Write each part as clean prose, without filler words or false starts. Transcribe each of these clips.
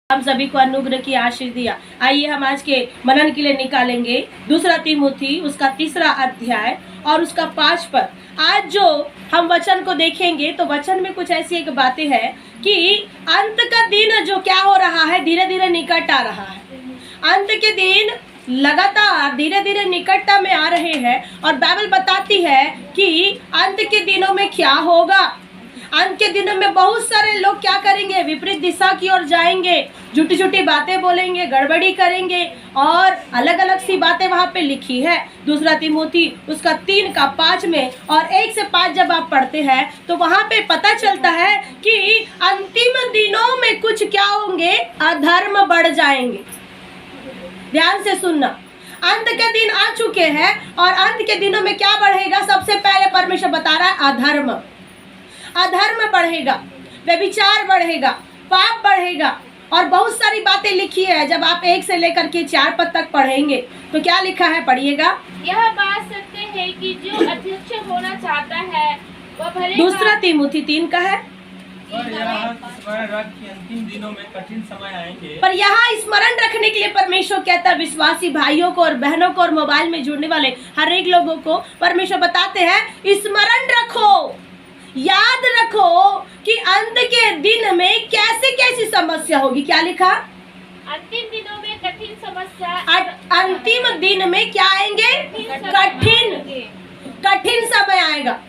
हम सभी को अनुग्रह की आशीष दिया। आइए हम आज के मनन के लिए निकालेंगे 2 तीमुथी उसका 3 अध्याय और उसका 5 पद। आज जो हम वचन को देखेंगे तो वचन में कुछ ऐसी एक बातें हैं कि अंत का दिन जो क्या हो रहा है, धीरे धीरे निकट आ रहा है। अंत के दिन लगातार धीरे धीरे निकटता में आ रहे हैं और बाइबल बताती है कि अंत के दिनों में क्या होगा। अंत के दिनों में बहुत सारे लोग क्या करेंगे, विपरीत दिशा की ओर जाएंगे, झूठी झूठी बातें बोलेंगे, गड़बड़ी करेंगे और अलग अलग सी बातें वहाँ पे लिखी है 2 तीमुथी उसका 3 का 5 में और 1 से 5 जब आप पढ़ते हैं तो वहाँ पे पता चलता है कि अंतिम दिनों में कुछ क्या होंगे, अधर्म बढ़ जाएंगे। ध्यान से सुनना, अंत के दिन आ चुके हैं और अंत के दिनों में क्या बढ़ेगा, सबसे पहले परमेश्वर बता रहा है अधर्म। अधर्म बढ़ेगा, व्यभिचार बढ़ेगा, पाप बढ़ेगा और बहुत सारी बातें लिखी है। जब आप 1 से लेकर के 4 पद तक पढ़ेंगे तो क्या लिखा है, पढ़िएगा। यह बात सत्य है कि जो अध्यक्ष होना चाहता है वह भले 2 तीमुथी 3 का है। पर यहाँ स्मरण रख कि अंतिम दिनों में कठिन समय आएंगे। पर यहाँ स्मरण रखने के लिए परमेश्वर कहता है विश्वासी भाइयों को और बहनों को और मोबाइल में जुड़ने वाले हर एक लोगों को परमेश्वर बताते हैं स्मरण रखो, याद रखो कि अंत के दिन में कैसे कैसी समस्या होगी। क्या लिखा, अंतिम दिनों में कठिन समस्या, अंतिम दिन में क्या आएंगे, कठिन समय आएगा।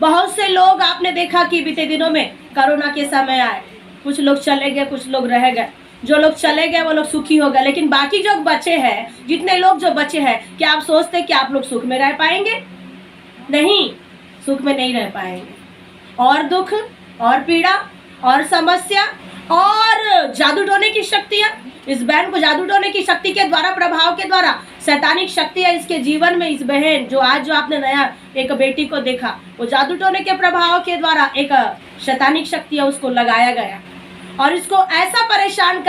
बहुत से लोग आपने देखा कि बीते दिनों में कोरोना के समय आए, कुछ लोग चले गए, कुछ लोग रह गए। जो लोग चले गए वो लोग सुखी हो गए, लेकिन बाकी जो बचे हैं, जितने लोग जो बचे हैं, क्या आप सोचते कि आप लोग सुख में रह पाएंगे? नहीं, सुख में नहीं रह पाएंगे। और दुख और पीड़ा और समस्या और जादू टोने की शक्तियाँ, इस बहन को जादू टोने की शक्ति के द्वारा, प्रभाव के द्वारा शैतानिक शक्तियाँ इसके जीवन में, इस बहन जो आज जो आपने नया एक बेटी को देखा, वो जादू टोने के प्रभाव के द्वारा एक शैतानिक शक्तियाँ उसको लगाया गया और इसको ऐसा परेशान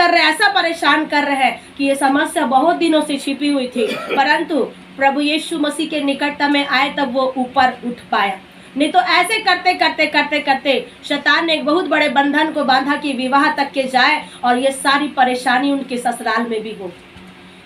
कर रहे हैं कि ये समस्या बहुत दिनों से छिपी हुई थी, परंतु प्रभु यीशु मसीह के निकटता में आए तब वो ऊपर उठ पाया। नहीं तो ऐसे करते शैतान ने एक बहुत बड़े बंधन को बांधा कि विवाह तक के जाए और ये सारी परेशानी उनके ससुराल में भी हो।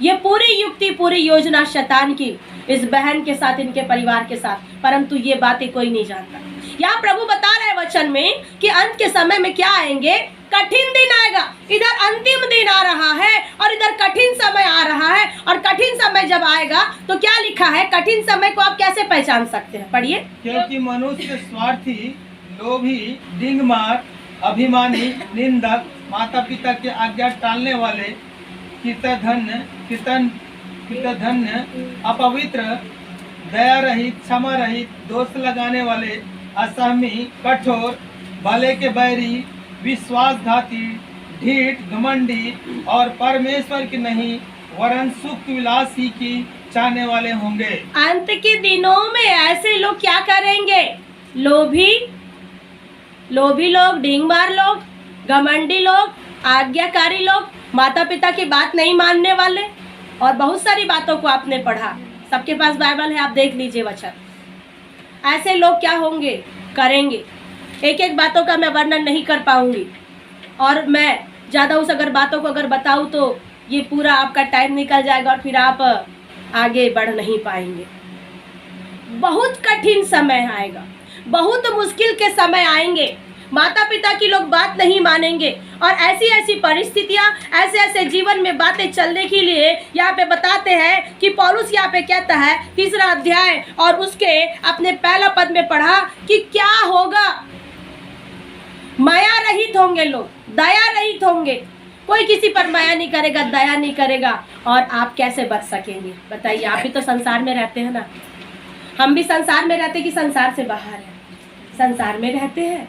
ये पूरी युक्ति, पूरी योजना शैतान की इस बहन के साथ, इनके परिवार के साथ, परंतु ये बातें कोई नहीं जानता। यहाँ प्रभु बता रहे हैं वचन में कि अंत के समय में क्या आएंगे, कठिन दिन आएगा। इधर अंतिम दिन आ रहा है और इधर कठिन समय आ रहा है। और कठिन समय जब आएगा तो क्या लिखा है, कठिन समय को आप कैसे पहचान सकते हैं, पढ़िए। क्योंकि मनुष्य स्वार्थी, लोभी, डिंगमार, अभिमानी, निंदक, माता पिता की आज्ञा टालने वाले, कृतघ्न, अपवित्र, दया रहित, क्षमा रहित, दोष लगाने वाले, असहमी, कठोर, भले के बैरी, विश्वासघाती, ढीठ, घमंडी और परमेश्वर की नहीं वरन सुख विलासी की चाहने वाले होंगे। अंत के दिनों में ऐसे लोग क्या करेंगे, लोभी लोग, ढींगमार लोग, घमंडी लोग, आज्ञाकारी लोग, माता पिता की बात नहीं मानने वाले और बहुत सारी बातों को आपने पढ़ा, सबके पास बाइबल है, आप देख लीजिए वचन। ऐसे लोग क्या होंगे, करेंगे। एक एक बातों का मैं वर्णन नहीं कर पाऊंगी और मैं ज़्यादा उस अगर बातों को अगर बताऊं तो ये पूरा आपका टाइम निकल जाएगा और फिर आप आगे बढ़ नहीं पाएंगे। बहुत कठिन समय आएगा, बहुत मुश्किल के समय आएंगे। माता पिता की लोग बात नहीं मानेंगे और ऐसी ऐसी परिस्थितियां, ऐसे ऐसे जीवन में बातें चलने के लिए यहाँ पे बताते हैं कि पौलुस यहाँ पे कहता है 3 अध्याय और उसके अपने पहला पद में पढ़ा कि क्या होगा, माया रहित होंगे लोग, दया रहित होंगे, कोई किसी पर माया नहीं करेगा, दया नहीं करेगा। और आप कैसे बच सकेंगे बताइए, आप भी तो संसार में रहते हैं ना, हम भी संसार में रहते कि संसार से बाहर है, संसार में रहते हैं।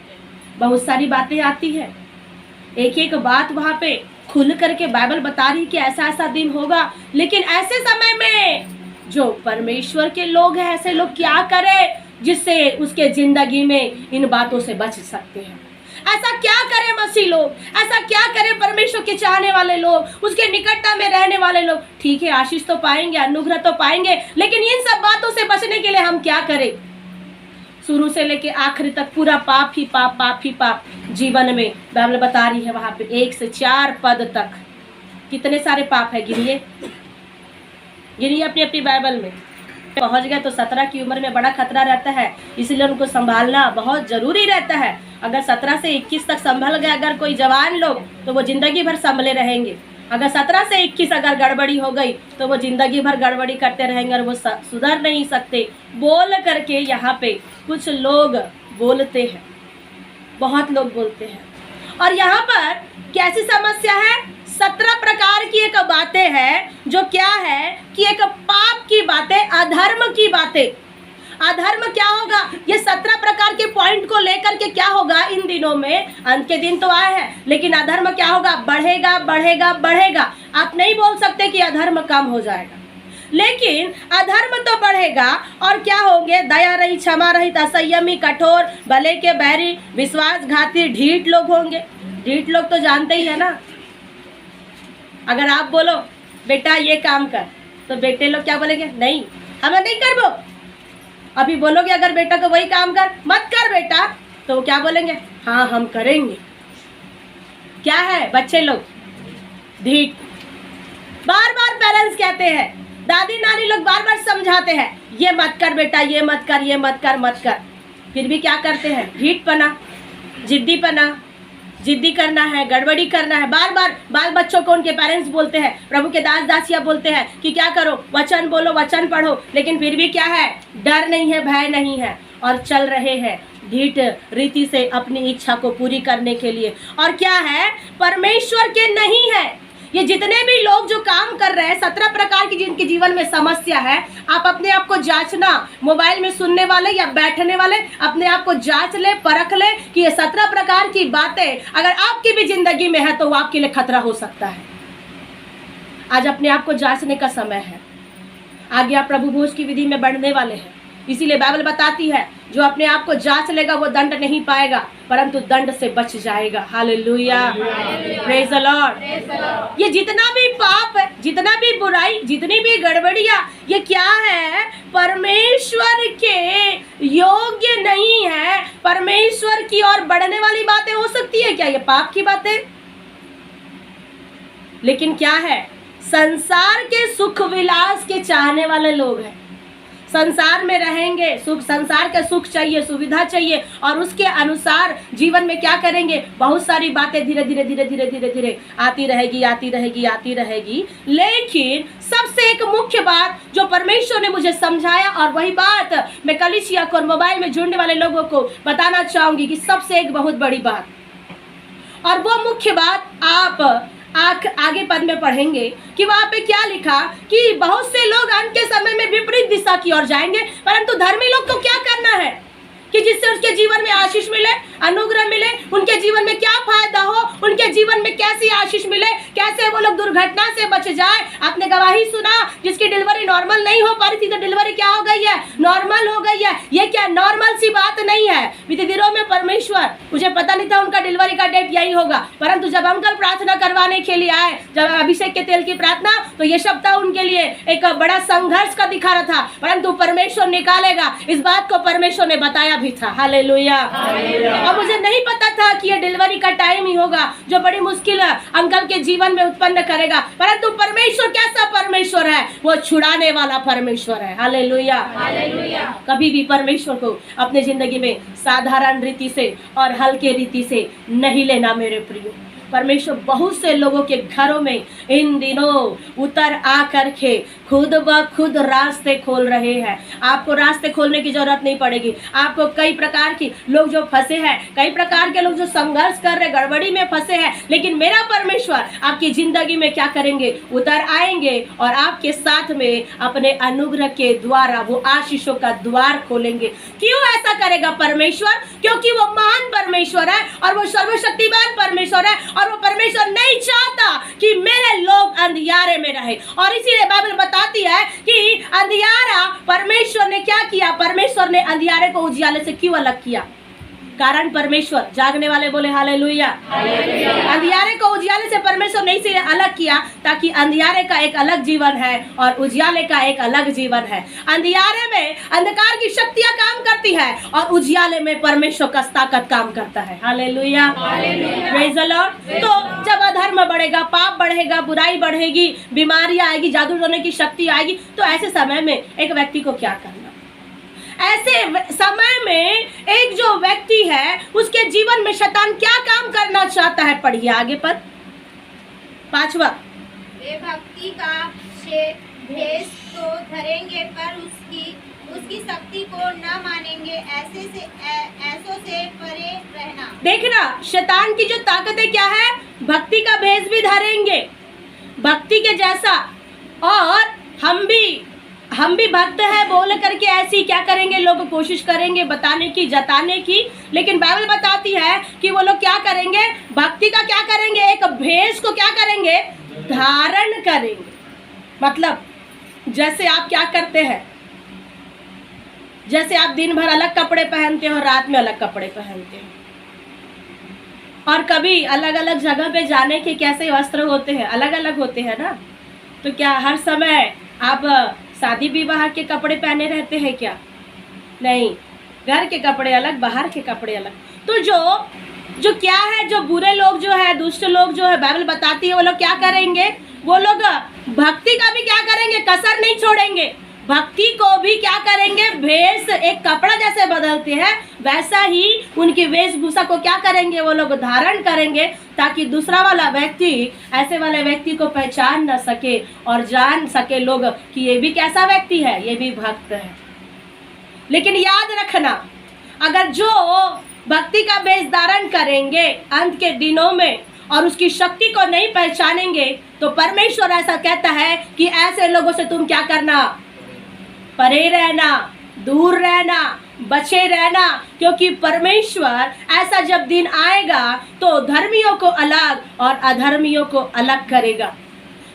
बहुत सारी बातें आती है, एक एक बात वहाँ पे खुल करके बाइबल बता रही कि ऐसा ऐसा दिन होगा। लेकिन ऐसे समय में जो परमेश्वर के लोग हैं, ऐसे लोग क्या करें जिससे उसके जिंदगी में इन बातों से बच सकते हैं। ऐसा क्या करें मसीह लोग, ऐसा क्या करें परमेश्वर के चाहने वाले लोग, उसके निकटता में रहने वाले लोग। ठीक है, आशीष तो पाएंगे, अनुग्रह तो पाएंगे, लेकिन इन सब बातों से बचने के लिए हम क्या करें। शुरू से लेके आखिरी तक पूरा पाप ही पाप, पाप ही पाप जीवन में बाइबल बता रही है। वहाँ पे 1 से 4 पद तक कितने सारे पाप है, गिनिए अपनी अपनी बाइबल में। पहुँच गए तो 17 की उम्र में बड़ा खतरा रहता है, इसलिए उनको संभालना बहुत ज़रूरी रहता है। अगर 17 से 21 तक संभल गए अगर कोई जवान लोग, तो वो ज़िंदगी भर संभले रहेंगे। अगर 17 से 21 अगर गड़बड़ी हो गई तो वो ज़िंदगी भर गड़बड़ी करते रहेंगे और वो सुधर नहीं सकते। बोल करके यहाँ पे कुछ लोग बोलते हैं, बहुत लोग बोलते हैं। और यहाँ पर कैसी समस्या है? 17 प्रकार की एक बातें हैं, जो क्या है कि एक पाप की बातें, अधर्म की बातें। अधर्म क्या होगा? ये 17 प्रकार के पॉइंट को लेकर के क्या होगा इन दिनों में, अंत के दिन तो आए हैं, लेकिन अधर्म क्या होगा? बढ़ेगा बढ़ेगा बढ़ेगा। आप नहीं बोल सकते कि अधर्म कम हो जाएगा, लेकिन अधर्म तो बढ़ेगा। और क्या होंगे? दया रहित, क्षमा रहित, असंयमी, कठोर, भले के बैरी, विश्वासघाती, ढीठ लोग होंगे। ढीठ लोग तो जानते ही है ना। अगर आप बोलो बेटा ये काम कर, तो बेटे लोग क्या बोलेंगे? नहीं, हम नहीं करबो। अभी बोलोगे अगर बेटा को वही काम कर, मत कर बेटा, तो वो क्या बोलेंगे? हाँ हम करेंगे। क्या है? बच्चे लोग ढीठ। बार बार पेरेंट्स कहते हैं, दादी नानी लोग बार बार समझाते हैं, ये मत कर बेटा, ये मत कर, ये मत कर, मत कर, फिर भी क्या करते हैं? ढीठपना, जिद्दीपना, जिद्दी करना है, गड़बड़ी करना है। बार बार बाल बच्चों को उनके पेरेंट्स बोलते हैं, प्रभु के दास दासियाँ बोलते हैं कि क्या करो? वचन बोलो, वचन पढ़ो, लेकिन फिर भी क्या है? डर नहीं है, भय नहीं है, और चल रहे हैं ढीठ रीति से अपनी इच्छा को पूरी करने के लिए। और क्या है? परमेश्वर के नहीं है। ये जितने भी लोग जो काम कर रहे हैं, 17 प्रकार की जिनके जीवन में समस्या है, आप अपने आप को जांचना। मोबाइल में सुनने वाले या बैठने वाले अपने आप को जांच ले, परख ले कि ये 17 प्रकार की बातें अगर आपकी भी जिंदगी में है तो वो आपके लिए खतरा हो सकता है। आज अपने आप को जांचने का समय है। आगे आप प्रभु भोज की विधि में बढ़ने वाले हैं, इसीलिए बाइबल बताती है जो अपने आप को जांच लेगा वो दंड नहीं पाएगा, परंतु दंड से बच जाएगा। Hallelujah, praise the Lord. ये जितना भी पाप है, जितना भी बुराई, जितनी भी गड़बड़ियाँ, ये क्या है? परमेश्वर के योग्य नहीं है। परमेश्वर की ओर बढ़ने वाली बातें हो सकती है क्या? ये पाप की बातें। लेकिन क्या है? संसार के सुख विलास के चाहने वाले लोग हैं। संसार में रहेंगे, सुख, संसार का सुख चाहिए, सुविधा चाहिए, और उसके अनुसार जीवन में क्या करेंगे? बहुत सारी बातें धीरे धीरे धीरे धीरे धीरे धीरे आती रहेगी, आती रहेगी, आती रहेगी। लेकिन सबसे एक मुख्य बात जो परमेश्वर ने मुझे समझाया, और वही बात मैं कलीसिया को और मोबाइल में जुड़ने वाले लोगों को बताना चाहूंगी कि सबसे एक बहुत बड़ी बात, और वो मुख्य बात आप आगे पद में पढ़ेंगे कि वहाँ पे क्या लिखा कि बहुत से लोग अंत के समय में विपरीत दिशा की ओर जाएंगे, परंतु धर्मी लोग को क्या करना है कि जिससे उसके जीवन में आशीष मिले, अनुग्रह मिले, उनके जीवन में क्या फायदा हो, उनके जीवन में कैसी आशीष मिले, कैसे वो लोग दुर्घटना से बच जाए। आपने गवाही सुना, जिसकी डिलीवरी नॉर्मल नहीं हो पा रही थी तो डिलीवरी क्या हो गई है? नॉर्मल हो गई है। ये क्या नॉर्मल सी बात नहीं है। बीते दिनों में परमेश्वर, मुझे पता नहीं था उनका डिलीवरी का डेट यही होगा, परंतु जब अंकल प्रार्थना करवाने के लिए आए, जब अभिषेक के तेल की प्रार्थना, तो ये सप्ताह उनके लिए एक बड़ा संघर्ष का दिखा रहा था, परंतु परमेश्वर निकालेगा, इस बात को परमेश्वर ने बताया भी था। हालेलुया। और मुझे नहीं पता था कि ये डिलीवरी का टाइम ही होगा जो बड़ी मुश्किल अंकल के जीवन में उत्पन्न करेगा, परंतु परमेश्वर कैसा परमेश्वर है? वो छुड़ाने वाला परमेश्वर है। हालेलुया। कभी भी परमेश्वर को अपने जिंदगी में साधारण रीति से और हल्के रीति से नहीं लेना मेरे प्रियो। परमेश्वर बहुत से लोगों के घरों में इन दिनों उतर आ करके खुद ब खुद रास्ते खोल रहे हैं। आपको रास्ते खोलने की जरूरत नहीं पड़ेगी। आपको कई प्रकार की लोग जो फंसे हैं, कई प्रकार के लोग जो संघर्ष कर रहे, गड़बड़ी में फंसे हैं, लेकिन मेरा परमेश्वर आपकी जिंदगी में क्या करेंगे? उतर आएंगे और आपके साथ में अपने अनुग्रह के द्वारा वो आशीषों का द्वार खोलेंगे। क्यों ऐसा करेगा परमेश्वर? क्योंकि वो महान परमेश्वर है और वो सर्वशक्तिमान परमेश्वर है, और वो परमेश्वर नहीं चाहता कि मेरे लोग अंधियारे में रहे। और इसीलिए बाइबल बताती है कि अंधियारा परमेश्वर ने क्या किया? परमेश्वर ने अंधियारे को उजियाले से क्यों अलग किया? कारण परमेश्वर, जागने वाले बोले हालेलुया। अंधियारे को उजियाले से परमेश्वर नहीं से अलग किया ताकि अंधियारे का एक अलग जीवन है और उजियाले का एक अलग जीवन है। अंधियारे में अंधकार की शक्तियां काम करती है और उजियाले में परमेश्वर का ताकत काम करता है। Hallelujah, praise the Lord. तो जब अधर्म बढ़ेगा, पाप बढ़ेगा, बुराई बढ़ेगी, बीमारी आएगी, जादू टोने की शक्ति आएगी, तो ऐसे समय में एक व्यक्ति को क्या करना? ऐसे समय में एक जो व्यक्ति है उसके जीवन में शैतान क्या काम करना चाहता है? पढ़िए आगे पर 5वां। वे भक्ति का भेष तो धरेंगे पर उसकी शक्ति को न मानेंगे, ऐसों से परे रहना। देखना, शैतान की जो ताकतें क्या है? भक्ति का भेष भी धरेंगे, भक्ति के जैसा, और हम भी भक्त है बोल करके ऐसी क्या करेंगे? लोग कोशिश करेंगे बताने की, जताने की, लेकिन बाइबल बताती है कि वो लोग क्या करेंगे? भक्ति का क्या करेंगे? एक भेष को क्या करेंगे? धारण करेंगे। मतलब जैसे आप क्या करते हैं, जैसे आप दिन भर अलग कपड़े पहनते हो, रात में अलग कपड़े पहनते हो, और कभी अलग अलग जगह पे जाने के कैसे वस्त्र होते हैं? अलग अलग होते हैं ना। तो क्या हर समय आप शादी विवाह के कपड़े पहने रहते हैं क्या? नहीं, घर के कपड़े अलग, बाहर के कपड़े अलग। तो जो क्या है, जो बुरे लोग जो है, दुष्ट लोग जो है, बाइबल बताती है वो लोग क्या करेंगे? वो लोग भक्ति का भी क्या करेंगे? कसर नहीं छोड़ेंगे। भक्ति को भी क्या करेंगे? भेष, एक कपड़ा जैसे बदलते हैं वैसा ही उनकी वेशभूषा को क्या करेंगे? वो लोग धारण करेंगे, ताकि दूसरा वाला व्यक्ति, ऐसे वाले व्यक्ति को पहचान न सके और जान सके लोग कि ये भी कैसा व्यक्ति है, ये भी भक्त है। लेकिन याद रखना, अगर जो भक्ति का वेश धारण करेंगे अंत के दिनों में और उसकी शक्ति को नहीं पहचानेंगे, तो परमेश्वर ऐसा कहता है कि ऐसे लोगों से तुम क्या करना? परे रहना, दूर रहना, बचे रहना, क्योंकि परमेश्वर ऐसा जब दिन आएगा तो धर्मियों को अलग और अधर्मियों को अलग करेगा।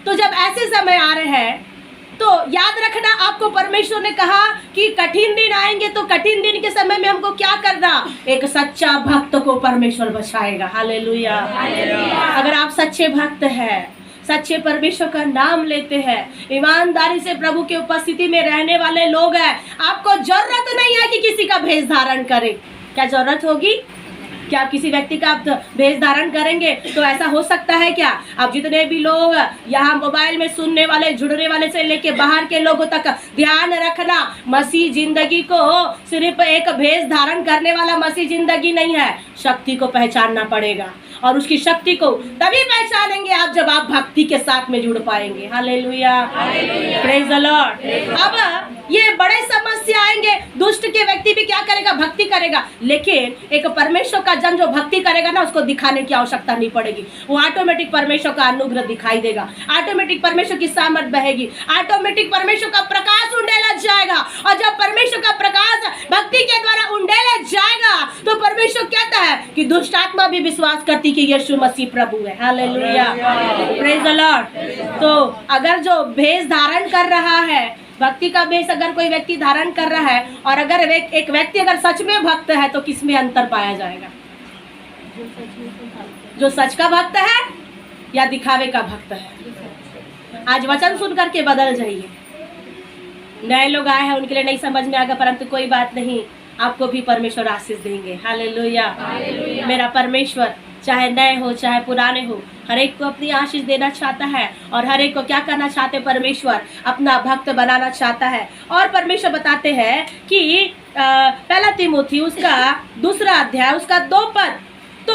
तो जब ऐसे समय आ रहे हैं तो याद रखना, आपको परमेश्वर ने कहा कि कठिन दिन आएंगे, तो कठिन दिन के समय में हमको क्या करना? एक सच्चा भक्त को परमेश्वर बचाएगा। हालेलुया। अगर आप सच्चे भक्त हैं, सच्चे परमेश्वर का नाम लेते हैं, ईमानदारी से प्रभु के उपस्थिति में रहने वाले लोग हैं, आपको जरूरत नहीं है कि किसी का भेष धारण करें। क्या जरूरत होगी? क्या आप किसी व्यक्ति का भेष धारण करेंगे तो ऐसा हो सकता है क्या? आप जितने भी लोग यहाँ मोबाइल में सुनने वाले, जुड़ने वाले से लेके बाहर के लोगों तक ध्यान रखना, मसीह जिंदगी को सिर्फ एक भेष धारण करने वाला मसीह जिंदगी नहीं है। शक्ति को पहचानना पड़ेगा, और उसकी शक्ति को तभी पहचानेंगे आप जब आप भक्ति के साथ में जुड़ पाएंगे। Hallelujah, praise the Lord. अब ये बड़े समस्या आएंगे, दुष्ट के व्यक्ति भी क्या करेगा? भक्ति करेगा, लेकिन एक परमेश्वर का जन जो भक्ति करेगा ना, उसको दिखाने की आवश्यकता नहीं पड़ेगी। वो ऑटोमेटिक परमेश्वर का अनुग्रह दिखाई देगा, ऑटोमेटिक परमेश्वर की सामर्थ बहेगी, ऑटोमेटिक परमेश्वर का प्रकाश उंडेला जाएगा। और जब परमेश्वर का प्रकाश भक्ति के द्वारा उंडेला जाएगा तो परमेश्वर कहता है कि दुष्ट आत्मा भी विश्वास करती कि यीशु मसीह प्रभु है। Hallelujah, praise the Lord. तो अगर जो भेष धारण कर रहा है, भक्ति का भेष अगर कोई व्यक्ति धारण कर रहा है, और अगर एक व्यक्ति अगर सच में भक्त है, तो किसमें अंतर पाया जाएगा? जो सच का भक्त है या दिखावे का भक्त है? आज वचन सुन करके बदल जाइए। नए लोग आए हैं, उनके लिए नहीं समझ में आएगा, परंतु कोई बात नहीं, आपको भी परमेश्वर आशीष देंगे। हालेलुया। मेरा परमेश्वर चाहे नए हो चाहे पुराने हो, हर एक को अपनी आशीष देना चाहता है, और हर एक को क्या करना चाहते हैं? परमेश्वर अपना भक्त बनाना चाहता है। और परमेश्वर बताते हैं कि पहला तिमोथी उसका 2 अध्याय उसका 2 पद। तो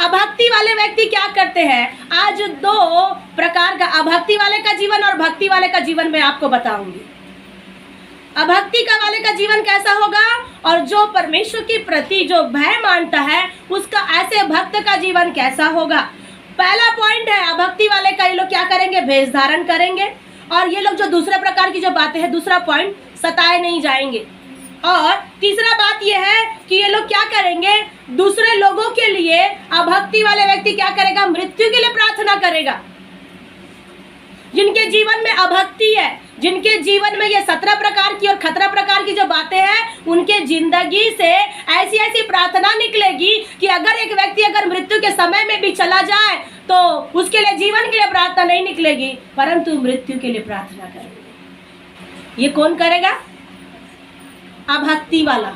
अभक्ति वाले व्यक्ति क्या करते हैं? आज 2 प्रकार का, अभक्ति वाले का जीवन और भक्ति वाले का जीवन मैं आपको बताऊंगी। अभक्ति का वाले का जीवन कैसा होगा, और जो परमेश्वर के प्रति जो भय मानता है उसका ऐसे भक्त का जीवन कैसा होगा। पहला पॉइंट है, अभक्ति वाले का ये लोग क्या करेंगे? भेष धारण करेंगे, और ये लोग जो दूसरे प्रकार की जो बातें हैं, दूसरा पॉइंट, सताए नहीं जाएंगे। और तीसरा बात यह है कि ये लोग क्या करेंगे? दूसरे लोगों के लिए, अभक्ति वाले व्यक्ति क्या करेगा? मृत्यु के लिए प्रार्थना करेगा। जिनके जीवन में अभक्ति है, जिनके जीवन में ये 17 प्रकार की और 17 प्रकार की जो बातें हैं, उनके जिंदगी से ऐसी ऐसी प्रार्थना निकलेगी कि अगर एक व्यक्ति अगर मृत्यु के समय में भी चला जाए तो उसके लिए जीवन के लिए प्रार्थना नहीं निकलेगी, परंतु मृत्यु के लिए प्रार्थना करेंगे। ये कौन करेगा? अभक्ति वाला,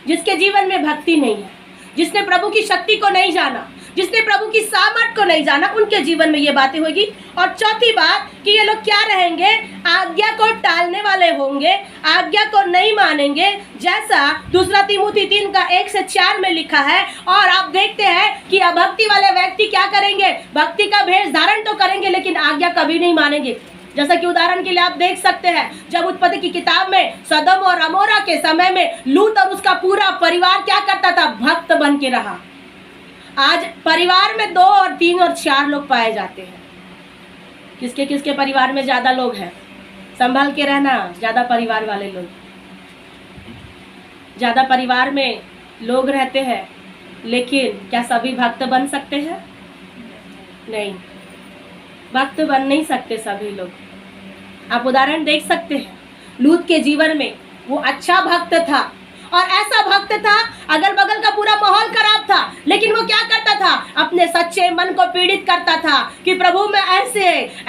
जिसके जीवन में भक्ति नहीं है, जिसने प्रभु की शक्ति को नहीं जाना, जिसने प्रभु की सामर्थ को नहीं जाना, उनके जीवन में ये बातें होगी। और चौथी बात कि ये लोग क्या रहेंगे? आज्ञा को टालने वाले होंगे, आज्ञा को नहीं मानेंगे, जैसा दूसरा तीमुथी 3 का 1 से 4 में लिखा है। और आप देखते हैं कि अभक्ति वाले व्यक्ति क्या करेंगे? भक्ति का भेष धारण तो करेंगे लेकिन आज्ञा कभी नहीं मानेंगे। जैसा कि उदाहरण के लिए आप देख सकते हैं, जब उत्पत्ति की किताब में सदम और अमोरा के समय में लूत और उसका पूरा परिवार क्या करता था? भक्त बन के रहा। आज परिवार में 2 और 3 और 4 लोग पाए जाते हैं। किसके किसके परिवार में ज्यादा लोग हैं? संभाल के रहना, ज्यादा परिवार वाले लोग, ज्यादा परिवार में लोग रहते हैं, लेकिन क्या सभी भक्त बन सकते हैं? नहीं, भक्त बन नहीं सकते सभी लोग। आप उदाहरण देख सकते हैं, लूत के जीवन में वो अच्छा भक्त था और ऐसा भक्त था, अगल बगल का पूरा माहौल खराब था, लेकिन वो क्या करता था? अपने सच्चे मन को पीड़ित करता था कि प्रभु मैं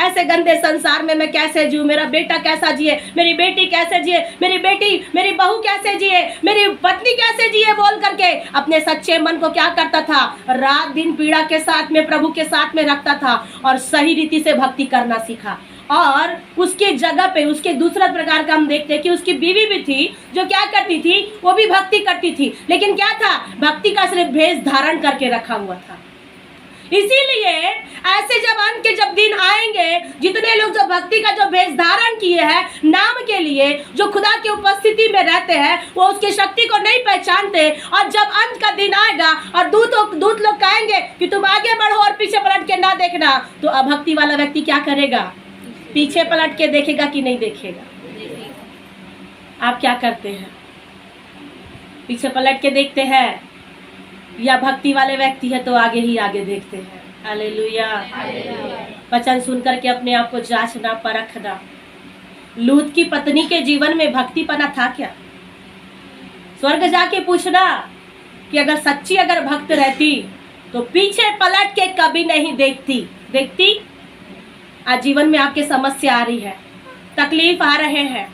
ऐसे गंदे संसार में मैं कैसे जीऊं, मेरा बेटा कैसा जिए, मेरी बेटी कैसे जिए, मेरी बहू कैसे जिए, मेरी पत्नी कैसे जिए, बोल करके अपने सच्चे मन को क्या करता था? रात दिन पीड़ा के साथ में प्रभु के साथ में रखता था और सही रीति से भक्ति करना सीखा। और उसके जगह पे उसके दूसरा प्रकार का हम देखते हैं कि उसकी बीवी भी थी जो क्या करती थी? वो भी भक्ति करती थी, लेकिन क्या था? भक्ति का सिर्फ भेष धारण करके रखा हुआ था। इसीलिए ऐसे जब दिन आएंगे, जितने लोग जो भक्ति का जो भेष धारण किए हैं नाम के लिए, जो खुदा की उपस्थिति में रहते हैं, वो उसकी शक्ति को नहीं पहचानते। और जब अंत का दिन आएगा और दूत लोग कहेंगे कि तुम आगे बढ़ो और पीछे पलट के ना देखना, तो अभक्ति वाला व्यक्ति क्या करेगा? पीछे पलट के देखेगा कि नहीं देखेगा? आप क्या करते हैं? पीछे पलट के देखते हैं या भक्ति वाले व्यक्ति है तो आगे ही आगे देखते हैं? हालेलुया। वचन सुन करके अपने आप को जांचना, परखना। लूत की पत्नी के जीवन में भक्तिपना था क्या? स्वर्ग जाके पूछना कि अगर सच्ची अगर भक्त रहती तो पीछे पलट के कभी नहीं देखती। आज जीवन में आपके समस्या आ रही है, तकलीफ आ रहे हैं,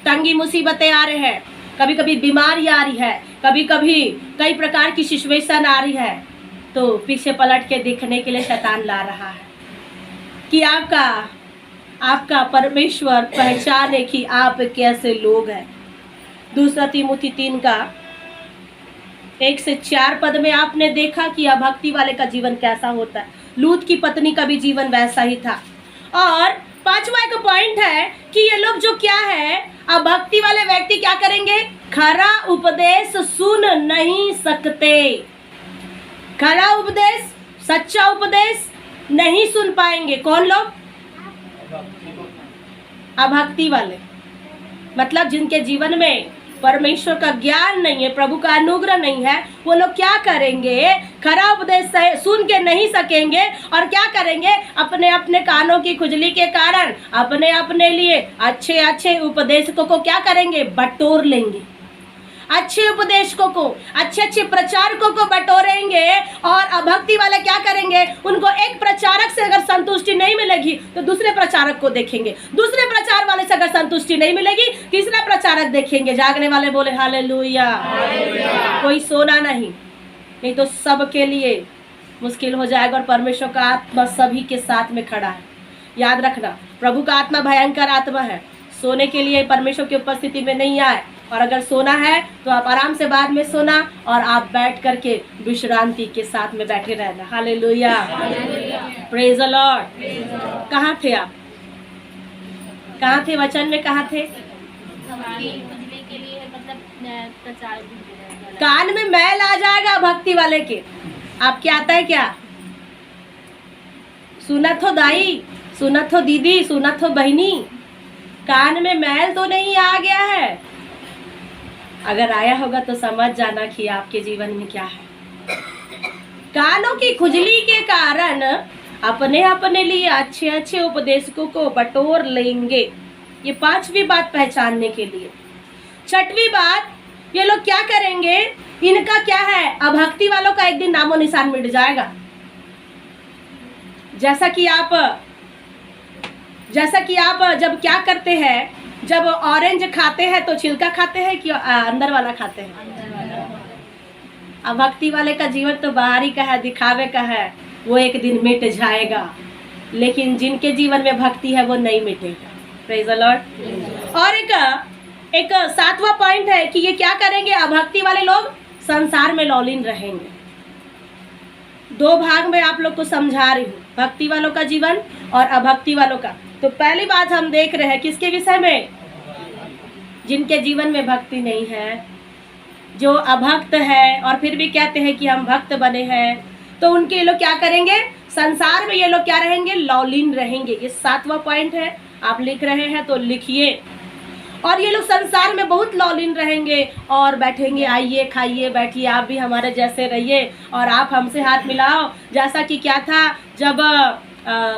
तंगी मुसीबतें आ रहे हैं, कभी कभी बीमारी आ रही है, कभी कभी कई प्रकार की सिचुएशन आ रही है, तो पीछे पलट के देखने के लिए शैतान ला रहा है कि आपका परमेश्वर पहचाने कि आप कैसे लोग हैं। दूसरा तीमुथी 3 का 1 से 4 पद में आपने देखा कि अभक्ति वाले का जीवन कैसा होता है। लूत की पत्नी का भी जीवन वैसा ही था। और 5वां एक पॉइंट है कि ये लोग जो क्या है, अभक्ति वाले व्यक्ति क्या करेंगे? खरा उपदेश सुन नहीं सकते। खरा उपदेश, सच्चा उपदेश नहीं सुन पाएंगे। कौन लोग? अभक्ति वाले, मतलब जिनके जीवन में परमेश्वर का ज्ञान नहीं है, प्रभु का अनुग्रह नहीं है, वो लोग क्या करेंगे? खरा उपदेश सुन के नहीं सकेंगे और क्या करेंगे? अपने अपने कानों की खुजली के कारण अपने लिए अच्छे उपदेशकों को क्या करेंगे? बटोर लेंगे। अच्छे उपदेशकों को, अच्छे प्रचारकों को बटोरेंगे। और अभक्ति वाले क्या करेंगे? उनको एक प्रचारक से अगर संतुष्टि नहीं मिलेगी तो दूसरे प्रचारक को देखेंगे, दूसरे प्रचार वाले से अगर संतुष्टि नहीं मिलेगी तीसरा प्रचारक देखेंगे। जागने वाले बोले हालेलुया। कोई सोना नहीं तो सबके लिए मुश्किल हो जाएगा। और परमेश्वर का आत्मा सभी के साथ में खड़ा है। याद रखना, प्रभु का आत्मा भयंकर आत्मा है। सोने के लिए परमेश्वर की उपस्थिति में नहीं आए, और अगर सोना है तो आप आराम से बाद में सोना और आप बैठ करके विश्रांति के साथ में बैठे रहना। Hallelujah, praise the Lord. कहाँ थे आप? कहाँ थे? वचन में कहाँ थे? के लिए मतलब प्रचार। कान में मैल आ जाएगा भक्ति वाले के। आपके आता है क्या? सुनत हो दाई, सुनत हो दीदी, सुनत हो बहनी, कान में मैल तो नहीं आ गया है? अगर आया होगा तो समझ जाना कि आपके जीवन में क्या है। कानों की खुजली के कारण अपने लिए अच्छे उपदेशकों को बटोर लेंगे। ये 5वीं बात पहचानने के लिए। 6वीं बात, ये लोग क्या करेंगे, इनका क्या है, अभक्ति वालों का एक दिन नामो निशान मिट जाएगा। जैसा कि आप जब क्या करते हैं, जब ऑरेंज खाते हैं तो छिलका खाते हैं कि अंदर वाला खाते हैं? अभक्ति वाले का जीवन तो बाहरी का है, दिखावे का है, वो एक दिन मिट जाएगा। लेकिन जिनके जीवन में भक्ति है वो नहीं मिटेगा। Praise the Lord. और एक 7वां पॉइंट है कि ये क्या करेंगे, अभक्ति वाले लोग संसार में लौलीन रहेंगे। 2 भाग में आप लोग को समझा रही हूँ, भक्ति वालों का जीवन और अभक्ति वालों का। तो पहली बात हम देख रहे हैं किसके विषय में, जिनके जीवन में भक्ति नहीं है, जो अभक्त है और फिर भी कहते हैं कि हम भक्त बने हैं, तो उनके लोग क्या करेंगे, संसार में ये लोग क्या रहेंगे, लौलीन रहेंगे। ये 7वां पॉइंट है, आप लिख रहे हैं तो लिखिए। और ये लोग संसार में बहुत लौलीन रहेंगे और बैठेंगे, आइए खाइए बैठिए, आप भी हमारे जैसे रहिए और आप हमसे हाथ मिलाओ। जैसा कि क्या था, जब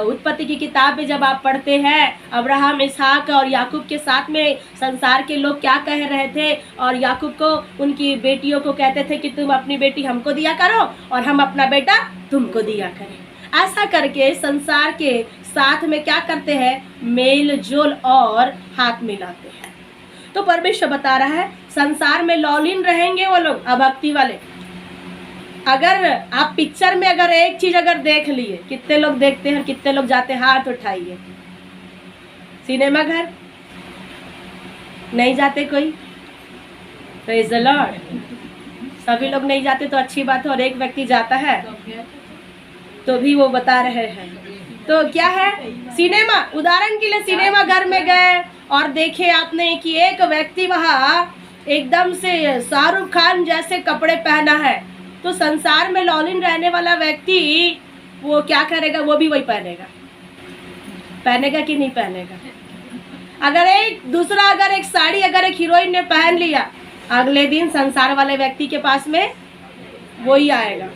उत्पत्ति की किताब में जब आप पढ़ते हैं, अब्राहम, इसहाक और याकूब के साथ में संसार के लोग क्या कह रहे थे, और याकूब को उनकी बेटियों को कहते थे कि तुम अपनी बेटी हमको दिया करो और हम अपना बेटा तुमको दिया करें। ऐसा करके संसार के साथ में क्या करते हैं, मेल जोल और हाथ मिलाते हैं। तो परमेश्वर बता रहा है संसार में लौलीन रहेंगे वो लोग, अभक्ति वाले। अगर आप पिक्चर में अगर एक चीज अगर देख लिए, कितने लोग देखते हैं, कितने लोग जाते हैं, हाथ उठाइए। सिनेमा घर नहीं जाते कोई? Praise the Lord. सभी लोग नहीं जाते तो अच्छी बात है, और एक व्यक्ति जाता है तो भी वो बता रहे हैं। तो क्या है, सिनेमा, उदाहरण के लिए सिनेमा घर में गए और देखे आपने कि एक व्यक्ति वहाँ एकदम से शाहरुख खान जैसे कपड़े पहना है, तो संसार में लौलीन रहने वाला व्यक्ति वो क्या करेगा, वो भी वही पहनेगा कि नहीं पहनेगा? अगर एक साड़ी अगर एक हीरोइन ने पहन लिया, अगले दिन संसार वाले व्यक्ति के पास में वही आएगा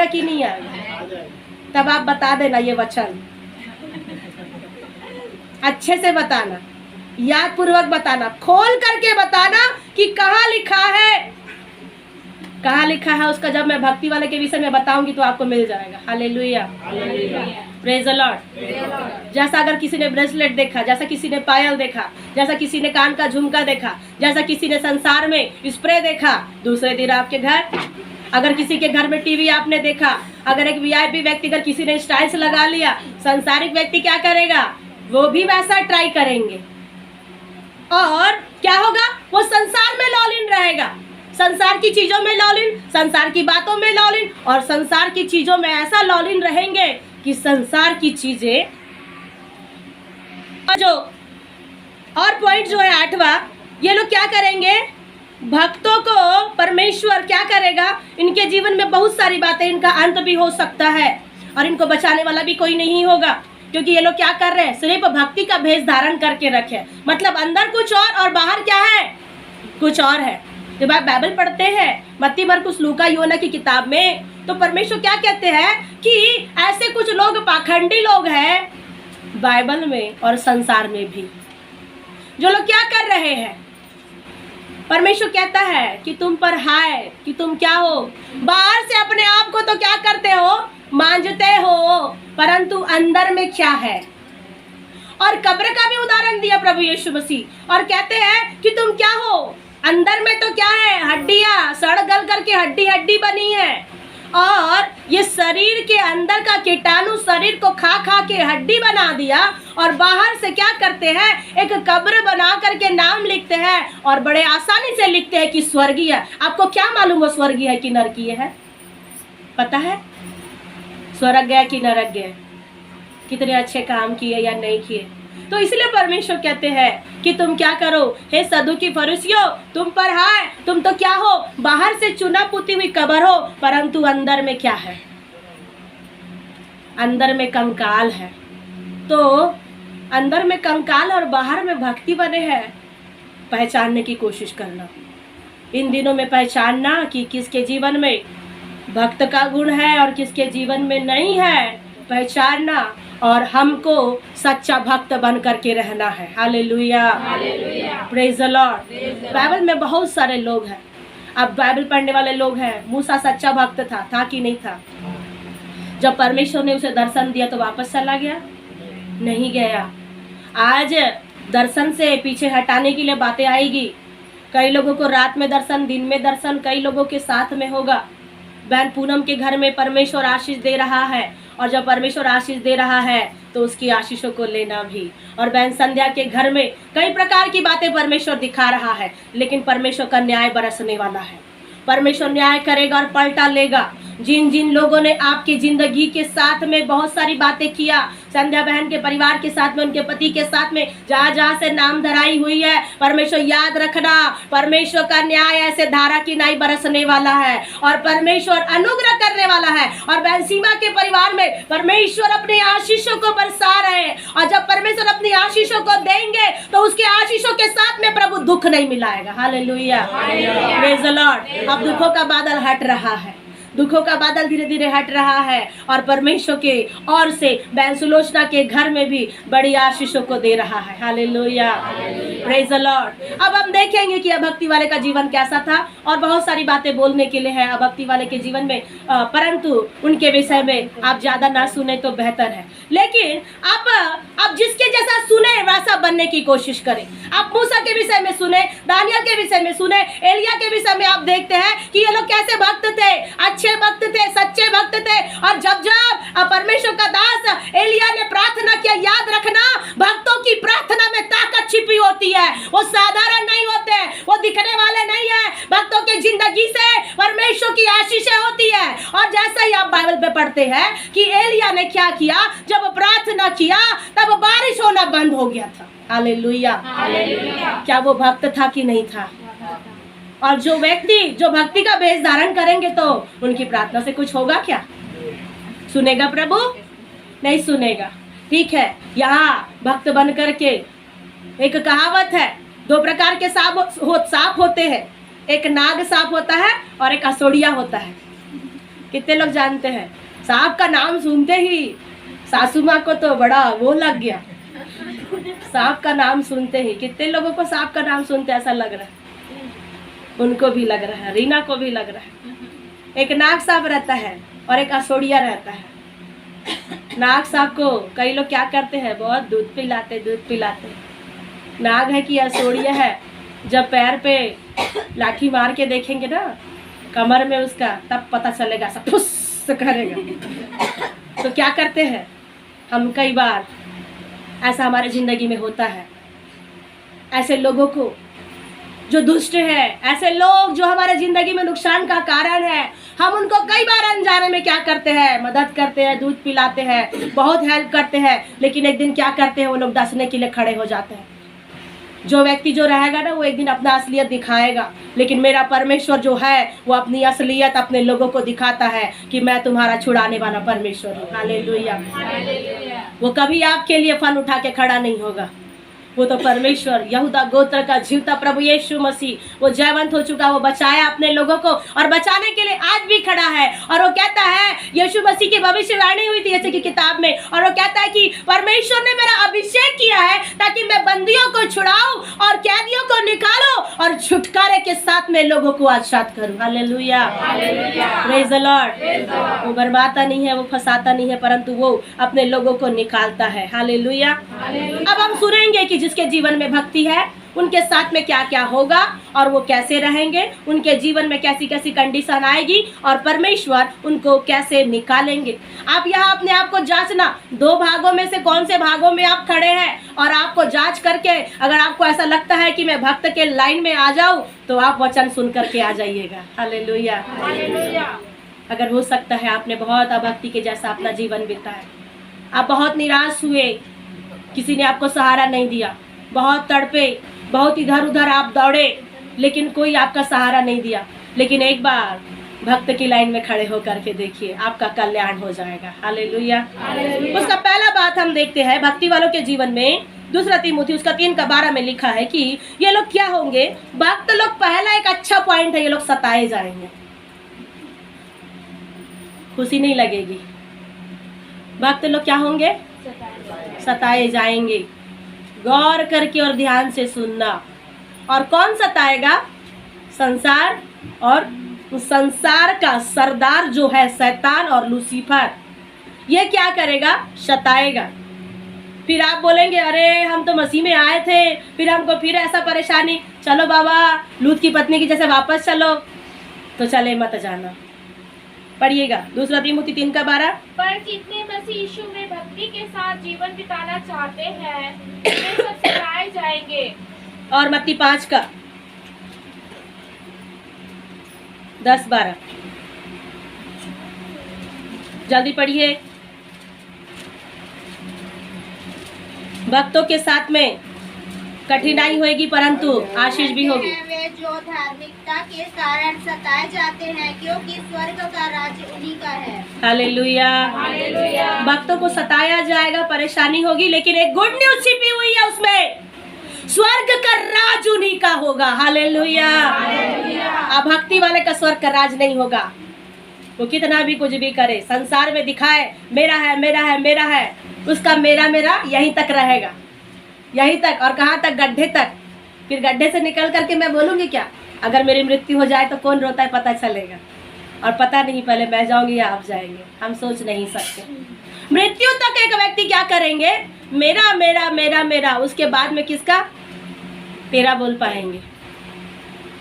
कि नहीं आएगा? तब आप बता देना ये वचन, अच्छे से बताना, याद पूर्वक बताना, खोल करके बताना कि कहाँ लिखा है, कहाँ लिखा है उसका। जब मैं भक्ति वाले के विषय में बताऊंगी तो आपको मिल जाएगा। Hallelujah, praise the Lord. जैसा अगर किसी ने ब्रेसलेट देखा, जैसा किसी ने पायल देखा, जैसा किसी ने कान का झुमका देखा, जैसा किसी ने संसार में स्प्रे देखा, दूसरे दिन आपके घर, अगर किसी के घर में टीवी आपने देखा, अगर एक वीआईपी व्यक्ति अगर किसी ने स्टाइल्स लगा लिया, संसारिक व्यक्ति क्या करेगा, वो भी वैसा ट्राई करेंगे। और क्या होगा, वो संसार में लौलीन रहेगा, संसार की चीजों में लौलीन, संसार की बातों में लौलीन, और संसार की चीजों में ऐसा लौलीन रहेंगे कि संसार की चीजें जो, और पॉइंट जो है 8वां, ये लोग क्या करेंगे, भक्तों को परमेश्वर क्या करेगा, इनके जीवन में बहुत सारी बातें, इनका अंत भी हो सकता है और इनको बचाने वाला भी कोई नहीं होगा, क्योंकि ये लोग क्या कर रहे हैं, सिर्फ भक्ति का भेष धारण करके रखे, मतलब अंदर कुछ और बाहर क्या है, कुछ और है। जब आप बाइबल पढ़ते हैं मत्ती, मरकुस, लूका, योना की किताब में, तो परमेश्वर क्या कहते हैं कि ऐसे कुछ लोग पाखंडी लोग हैं बाइबल में और संसार में भी, जो लोग क्या कर रहे हैं, परमेश्वर कहता है कि तुम पर हाय, कि तुम क्या हो, बाहर से अपने आप को तो क्या करते हो, मांझते हो, परंतु अंदर में क्या है। और कब्र का भी उदाहरण दिया प्रभु यीशु मसीह, और कहते हैं कि तुम क्या हो, अंदर में तो क्या है, हड्डियां सड़ गल करके हड्डी हड्डी बनी है, और ये शरीर के अंदर का कीटाणु शरीर को खा खा के हड्डी बना दिया, और बाहर से क्या करते हैं, एक कब्र बना करके नाम लिखते हैं, और बड़े आसानी से लिखते हैं कि स्वर्गीय। आपको क्या मालूम वो स्वर्गीय है कि नरकीय है? पता है स्वर्ग गया कि नरक गया, कितने अच्छे काम किए या नहीं किए। तो इसलिए परमेश्वर कहते हैं कि तुम क्या करो, हे सदुकी फरीसियों, तुम पर हाय, तुम तो क्या हो, बाहर से चुना पुती हुई कब्र हो, परंतु अंदर में क्या है, अंदर में कंकाल है। तो अंदर में कंकाल और बाहर में भक्ति बने हैं, पहचानने की कोशिश करना, इन दिनों में पहचानना कि किसके जीवन में भक्त का गुण है और किसके जीवन में नहीं है, पहचानना, और हमको सच्चा भक्त बन करके रहना है। Hallelujah, praise the Lord. Bible में बहुत सारे लोग हैं, अब बाइबल पढ़ने वाले लोग हैं। मूसा सच्चा भक्त था कि नहीं था? जब परमेश्वर ने उसे दर्शन दिया तो वापस चला गया? नहीं गया। आज दर्शन से पीछे हटाने के लिए बातें आएगी। कई लोगों को रात में दर्शन, दिन में दर्शन, कई लोगों के साथ में होगा। बहन पूनम के घर में परमेश्वर आशीष दे रहा है, और जब परमेश्वर आशीष दे रहा है तो उसकी आशीषों को लेना भी। और बहन संध्या के घर में कई प्रकार की बातें परमेश्वर दिखा रहा है, लेकिन परमेश्वर का न्याय बरसने वाला है। परमेश्वर न्याय करेगा और पलटा लेगा। जिन जिन लोगों ने आपकी जिंदगी के साथ में बहुत सारी बातें किया, संध्या बहन के परिवार के साथ में, उनके पति के साथ में, जहाँ जहाँ से नाम धराई हुई है, परमेश्वर याद रखना, परमेश्वर का न्याय ऐसे धारा की नाई बरसने वाला है और परमेश्वर अनुग्रह करने वाला है। और बहन सीमा के परिवार में परमेश्वर अपने आशीषों को बरसा रहे हैं, और जब परमेश्वर अपनी आशीषों को देंगे तो उसके आशीषों के साथ में प्रभु दुख नहीं मिलाएगा। Hallelujah, praise the Lord. अब दुखों का बादल हट रहा है, दुखों का बादल धीरे धीरे हट रहा है, और परमेश्वर के ओर से बहन सुलोचना के घर में भी बड़ी आशीषों को दे रहा है। Hallelujah, praise the Lord. अब हम देखेंगे कि अभक्ति वाले का जीवन कैसा था, और बहुत सारी बातें बोलने के लिए है अभक्ति वाले के जीवन में, परंतु उनके विषय में आप ज्यादा ना सुने तो बेहतर है। लेकिन आप जिसके जैसा सुने वैसा बनने की कोशिश करें। आप मूसा के विषय में सुने, दानियल के विषय में सुने, एलिया के विषय में आप देखते हैं कि ये लोग कैसे भक्त थे, अच्छे भक्त थे, सच्चे भक्त थे। और जब परमेश्वर का दास एलिया ने प्रार्थना किया, याद रखना भक्तों की प्रार्थना में ताकत छिपी होती है, वो साधारण नहीं होते, वो दिखने वाले नहीं है। भक्तों की जिंदगी से परमेश्वर की आशीषें होती है। और जैसा ही आप बाइबल पे पढ़ते हैं कि एलिया ने क्या किया, जब प्रार्थना किया तब बारिश होना बंद हो गया था। हालेलुया, क्या वो भक्त था कि नहीं था? और जो व्यक्ति जो भक्ति का भेष धारण करेंगे तो उनकी प्रार्थना से कुछ होगा क्या? सुनेगा प्रभु? नहीं सुनेगा। ठीक है, यहाँ भक्त बन करके, एक कहावत है, दो प्रकार के सांप होते हैं, एक नाग सांप होता है और एक असोड़िया होता है। कितने लोग जानते हैं? सांप का नाम सुनते ही सासू माँ को तो बड़ा वो लग गया, सांप का नाम सुनते ही। कितने लोगों को सांप का नाम सुनते ऐसा लग रहा है? उनको भी लग रहा है, रीना को भी लग रहा है। एक नाग सांप रहता है और एक असोड़िया रहता है। नाग सांप को कई लोग क्या करते हैं, बहुत दूध पिलाते। नाग है कि असोड़िया है, जब पैर पे लाठी मार के देखेंगे ना कमर में उसका, तब पता चलेगा, सब फुस करेगा। तो क्या करते हैं हम, कई बार ऐसा हमारे जिंदगी में होता है। ऐसे लोगों को जो दुष्ट है, ऐसे लोग जो हमारे जिंदगी में नुकसान का कारण है, हम उनको कई बार अनजाने में क्या करते हैं, मदद करते हैं, दूध पिलाते हैं, बहुत हेल्प करते हैं, लेकिन एक दिन क्या करते हैं, वो लोग डसने के लिए खड़े हो जाते हैं। जो व्यक्ति जो रहेगा ना, वो एक दिन अपना असलियत दिखाएगा, लेकिन मेरा परमेश्वर जो है वो अपनी असलियत अपने लोगों को दिखाता है कि मैं तुम्हारा छुड़ाने वाला परमेश्वर हूँ। हालेलुया। वो कभी आपके लिए फन उठा के खड़ा नहीं होगा। वो तो परमेश्वर, यहूदा गोत्र का जीवता प्रभु यीशु मसीह, वो जयवंत हो चुका, वो बचाया अपने लोगों को और बचाने के लिए आज भी खड़ा है। और वो कहता है, यीशु मसीह की भविष्यवाणी हुई थी जैसे कि किताब में, और वो कहता है कि परमेश्वर ने मेरा अभिषेक किया है ताकि मैं बंदियों को छुड़ाऊं और कैदियों को निकालूं और छुटकारे के साथ में लोगों को आशीष करूं। Hallelujah, praise the Lord. वो बर्बादा नहीं है, वो फंसाता नहीं है, परंतु वो अपने लोगों को निकालता है। हालेलुया। अब हम सुनेंगे कि जिसके जीवन में भक्ति है उनके साथ में क्या क्या होगा और वो कैसे रहेंगे, उनके जीवन में कैसी कैसी कंडीशन आएगी और परमेश्वर उनको कैसे निकालेंगे। आप यहाँ अपने आप को जांचना, दो भागों में से कौन से भागों में आप खड़े हैं, और आपको जांच करके अगर आपको ऐसा लगता है कि मैं भक्त के लाइन में आ जाऊं तो आप वचन सुन करके आ जाइएगा। हालेलुया। अगर हो सकता है आपने बहुत अभक्ति के जैसा अपना जीवन बिताया, आप बहुत निराश हुए, किसी ने आपको सहारा नहीं दिया, बहुत तड़पे, बहुत इधर उधर आप दौड़े, लेकिन कोई आपका सहारा नहीं दिया, लेकिन एक बार भक्त की लाइन में खड़े होकर के देखिए, आपका कल्याण हो जाएगा। हालेलुया। उसका पहला बात हम देखते हैं भक्ति वालों के जीवन में, दूसरा तीमुथी उसका 3:12 में लिखा है कि ये लोग क्या होंगे। भक्त लोग, पहला एक अच्छा पॉइंट है, ये लोग सताए जाएंगे, खुशी नहीं लगेगी। भक्त लोग क्या होंगे, सताए जाएंगे। गौर करके और ध्यान से सुनना। और कौन सताएगा? संसार, और संसार का सरदार जो है शैतान और लूसीफर, ये क्या करेगा? सताएगा। फिर आप बोलेंगे अरे हम तो मसीह में आए थे, फिर हमको फिर ऐसा परेशानी, चलो बाबा लूत की पत्नी की जैसे वापस चलो। तो चले मत जाना। पढ़िएगा 2 तीमुथी 3:12। पर जितने मसीह यीशु में भक्ति के साथ जीवन बिताना चाहते हैं वे सब सताए जाएंगे। और मत्ती 5:10-12 जल्दी पढ़िए। भक्तों के साथ में कठिनाई होगी परंतु आशीष भी होगी। वे जो धार्मिकता के कारण सताए जाते हैं क्योंकि स्वर्ग का राज्य उन्हीं का है। हालेलुया। भक्तों को सताया जाएगा, परेशानी होगी, लेकिन एक गुड न्यूज छिपी हुई है उसमें, स्वर्ग का राज उन्हीं का होगा। हालेलुया। अब भक्ति वाले का स्वर्ग का राज नहीं होगा। वो कितना भी कुछ भी करे, संसार में दिखाए मेरा है मेरा है मेरा है, उसका मेरा मेरा यहीं तक रहेगा, यहीं तक। और कहाँ तक? गड्ढे तक। फिर गड्ढे से निकल करके मैं बोलूँगी क्या? अगर मेरी मृत्यु हो जाए तो कौन रोता है पता चलेगा, और पता नहीं पहले मैं जाऊँगी या आप जाएंगे, हम सोच नहीं सकते। मृत्यु तक एक व्यक्ति क्या करेंगे? मेरा मेरा मेरा मेरा। उसके बाद में किसका? तेरा बोल पाएंगे।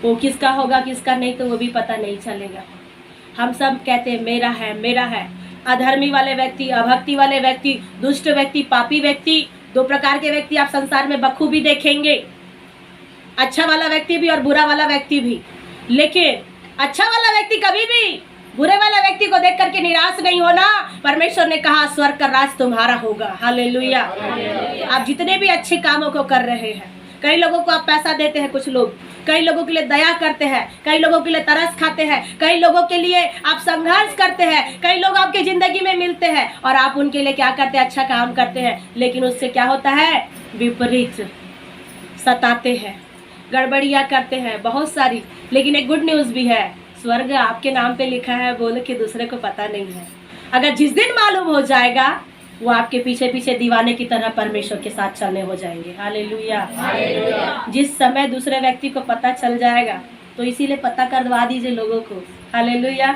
वो किसका होगा किसका नहीं तो वो भी पता नहीं चलेगा। हम सब कहते हैं मेरा है मेरा है। अधर्मी वाले व्यक्ति, अभक्ति वाले व्यक्ति, दुष्ट व्यक्ति, पापी व्यक्ति, 2 प्रकार के व्यक्ति आप संसार में बखूबी देखेंगे। अच्छा वाला व्यक्ति भी और बुरा वाला व्यक्ति भी। लेकिन अच्छा वाला व्यक्ति कभी भी बुरे वाला व्यक्ति को देख करके निराश नहीं होना। परमेश्वर ने कहा स्वर्ग का राज तुम्हारा होगा। हालेलुया। आप जितने भी अच्छे कामों को कर रहे हैं, कई लोगों को आप पैसा देते हैं, कुछ लोग कई लोगों के लिए दया करते हैं, कई लोगों के लिए तरस खाते हैं, कई लोगों के लिए आप संघर्ष करते हैं, कई लोग आपके जिंदगी में मिलते हैं और आप उनके लिए क्या करते हैं? अच्छा काम करते हैं। लेकिन उससे क्या होता है? विपरीत सताते हैं, गड़बड़ियाँ करते हैं बहुत सारी। लेकिन एक गुड न्यूज़ भी है, स्वर्ग आपके नाम पे लिखा है बोल के दूसरे को पता नहीं है। अगर जिस दिन मालूम हो जाएगा वो आपके पीछे पीछे दीवाने की तरह परमेश्वर के साथ चलने हो जाएंगे। हालेलुया। जिस समय दूसरे व्यक्ति को पता चल जाएगा तो इसीलिए पता करवा दीजिए लोगों को। हालेलुया।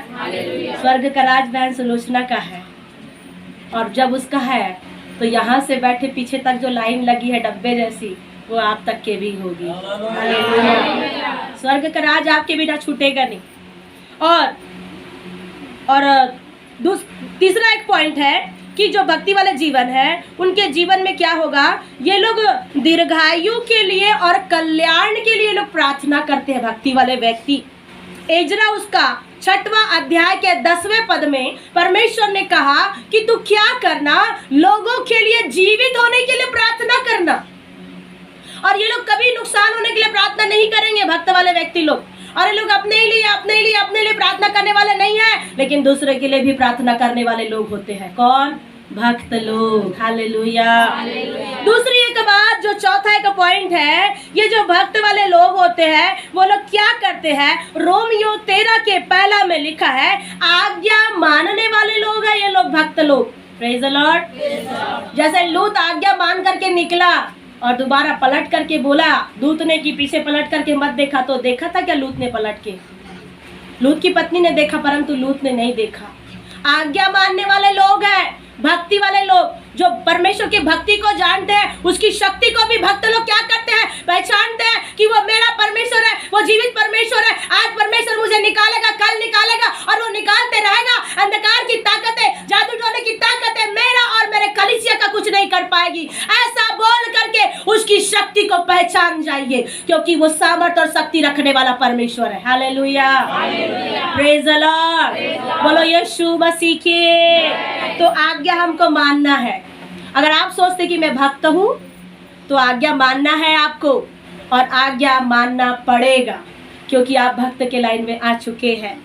स्वर्ग का राज बहन सुलोचना का है, और जब उसका है तो यहाँ से बैठे पीछे तक जो लाइन लगी है डब्बे जैसी, वो आप तक के भी होगी। हालेलुया। स्वर्ग का राज आपके बिना छूटेगा नहीं। और तीसरा एक पॉइंट है कि जो भक्ति वाले जीवन है उनके जीवन में क्या होगा? ये लोग दीर्घायु के लिए और कल्याण के लिए लोग प्रार्थना करते हैं। भक्ति वाले व्यक्ति, एजरा उसका 6वां अध्याय के 10वें पद में परमेश्वर ने कहा कि तू क्या करना? लोगों के लिए जीवित होने के लिए प्रार्थना करना। और ये लोग कभी नुकसान होने के लिए प्रार्थना नहीं करेंगे, भक्त वाले व्यक्ति लोग। और ये लोग अपने लिए प्रार्थना करने वाले नहीं है, लेकिन दूसरे के लिए भी प्रार्थना करने वाले लोग होते हैं। कौन? भक्त लोग। हालेलुया। दूसरी एक बात, जो चौथा एक पॉइंट है, ये जो भक्त वाले लोग होते हैं वो लोग क्या करते हैं? रोमियो 13 के 1 में लिखा है, आज्ञा मानने वाले लोग हैं ये लोग, भक्त लोग। Praise the Lord. जैसे लूत आज्ञा मान करके निकला और दोबारा पलट करके बोला दूत ने कि पीछे पलट करके मत देखा, तो देखा था क्या लूत ने पलट के? लूत की पत्नी ने देखा परंतु लूत ने नहीं देखा। आज्ञा मानने वाले लोग हैं भक्ति वाले लोग, जो परमेश्वर की भक्ति को जानते हैं, उसकी शक्ति को भी भक्त लोग क्या करते हैं? पहचानते हैं कि वो मेरा परमेश्वर है, वो जीवित परमेश्वर है। आज परमेश्वर मुझे निकालेगा, कल निकालेगा और वो निकालते रहेगा। अंधकार की ताकतें, जादू टोने की ताकतें मेरा और मेरे कलीसिया का कुछ नहीं कर पाएगी। ऐसा बोल करके उसकी शक्ति को पहचान जाइए, क्योंकि वो सामर्थ्य और शक्ति रखने वाला परमेश्वर है। हालेलुया। Praise the Lord. बोलो यीशु मसीह की। तो आज्ञा हमको मानना है। अगर आप सोचते कि मैं भक्त हूँ तो आज्ञा मानना है आपको, और आज्ञा मानना पड़ेगा क्योंकि आप भक्त के लाइन में आ चुके हैं।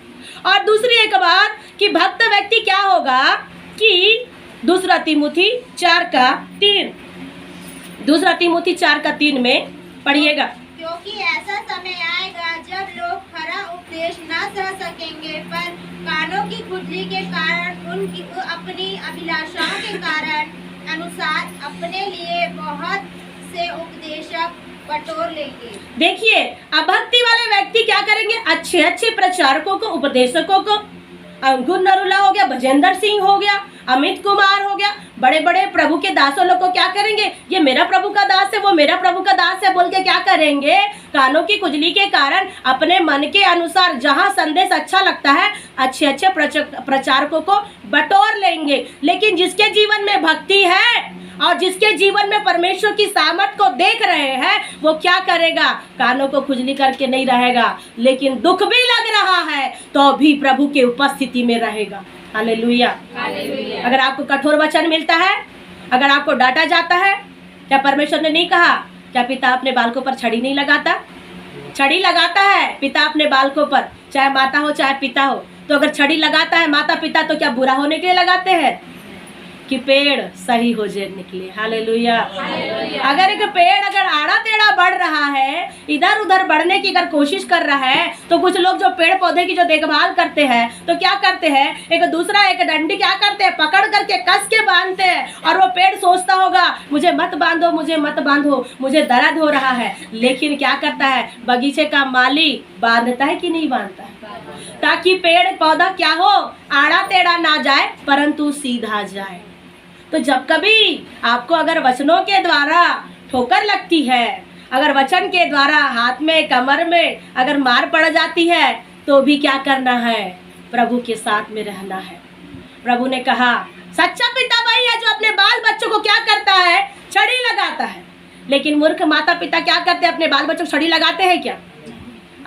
और दूसरी एक बात कि भक्त व्यक्ति क्या होगा कि 2 तीमुथी 4:3 2 तीमुथी 4:3 में पढ़िएगा। क्योंकि ऐसा समय आएगा जब लोग खरा उपदेश न सह सकेंगे, पर कानों की खुजली के कारण, उनकी अपनी अभिलाषाओं के कारण अनुसार अपने लिए बहुत से उपदेशक बटोर लेंगे। देखिए, अभक्ति वाले व्यक्ति क्या करेंगे? अच्छे अच्छे प्रचारकों को, उपदेशकों को, अंकुर नरूला हो गया, भजेंद्र सिंह हो गया, अमित कुमार हो गया, बड़े बड़े प्रभु के दासों लोग को क्या करेंगे? ये मेरा प्रभु का दास है, वो मेरा प्रभु का दास है बोल के क्या करेंगे? कानों की खुजली के कारण अपने मन के अनुसार जहां संदेश अच्छा लगता है अच्छे अच्छे प्रचारकों को बटोर लेंगे। लेकिन जिसके जीवन में भक्ति है और जिसके जीवन में परमेश्वर की सामर्थ को देख रहे हैं, वो क्या करेगा? कानों को खुजली करके नहीं रहेगा, लेकिन दुख भी लग रहा है तो भी प्रभु के उपस्थिति में रहेगा। हालेलुया। अगर आपको कठोर वचन मिलता है, अगर आपको डांटा जाता है, क्या परमेश्वर ने नहीं कहा? क्या पिता अपने बालकों पर छड़ी नहीं लगाता? छड़ी लगाता है पिता अपने बालकों पर, चाहे माता हो चाहे पिता हो। तो अगर छड़ी लगाता है माता पिता, तो क्या बुरा होने के लिए लगाते हैं कि पेड़ सही हो जाए निकले? हालेलुया। अगर एक पेड़ अगर आड़ा टेढ़ा बढ़ रहा है, इधर उधर बढ़ने की अगर कोशिश कर रहा है, तो कुछ लोग जो पेड़ पौधे की जो देखभाल करते हैं तो क्या करते हैं? एक दूसरा एक डंडी क्या करते हैं? पकड़ करके कस के बांधते हैं। और वो पेड़ सोचता होगा मुझे मत बांधो, मुझे मत बांधो, मुझे दर्द हो रहा है। लेकिन क्या करता है? बगीचे का माली बांधता है कि नहीं बांधता है? ताकि पेड़ पौधा क्या हो? आड़ा टेढ़ा ना जाए परंतु सीधा जाए। तो जब कभी आपको अगर वचनों के द्वारा ठोकर लगती है, अगर वचन के द्वारा हाथ में कमर में अगर मार पड़ जाती है, तो भी क्या करना है? प्रभु के साथ में रहना है। प्रभु ने कहा सच्चा पिता वही है जो अपने बाल बच्चों को क्या करता है? छड़ी लगाता है। लेकिन मूर्ख माता पिता क्या करते हैं? अपने बाल बच्चों को छड़ी लगाते हैं क्या?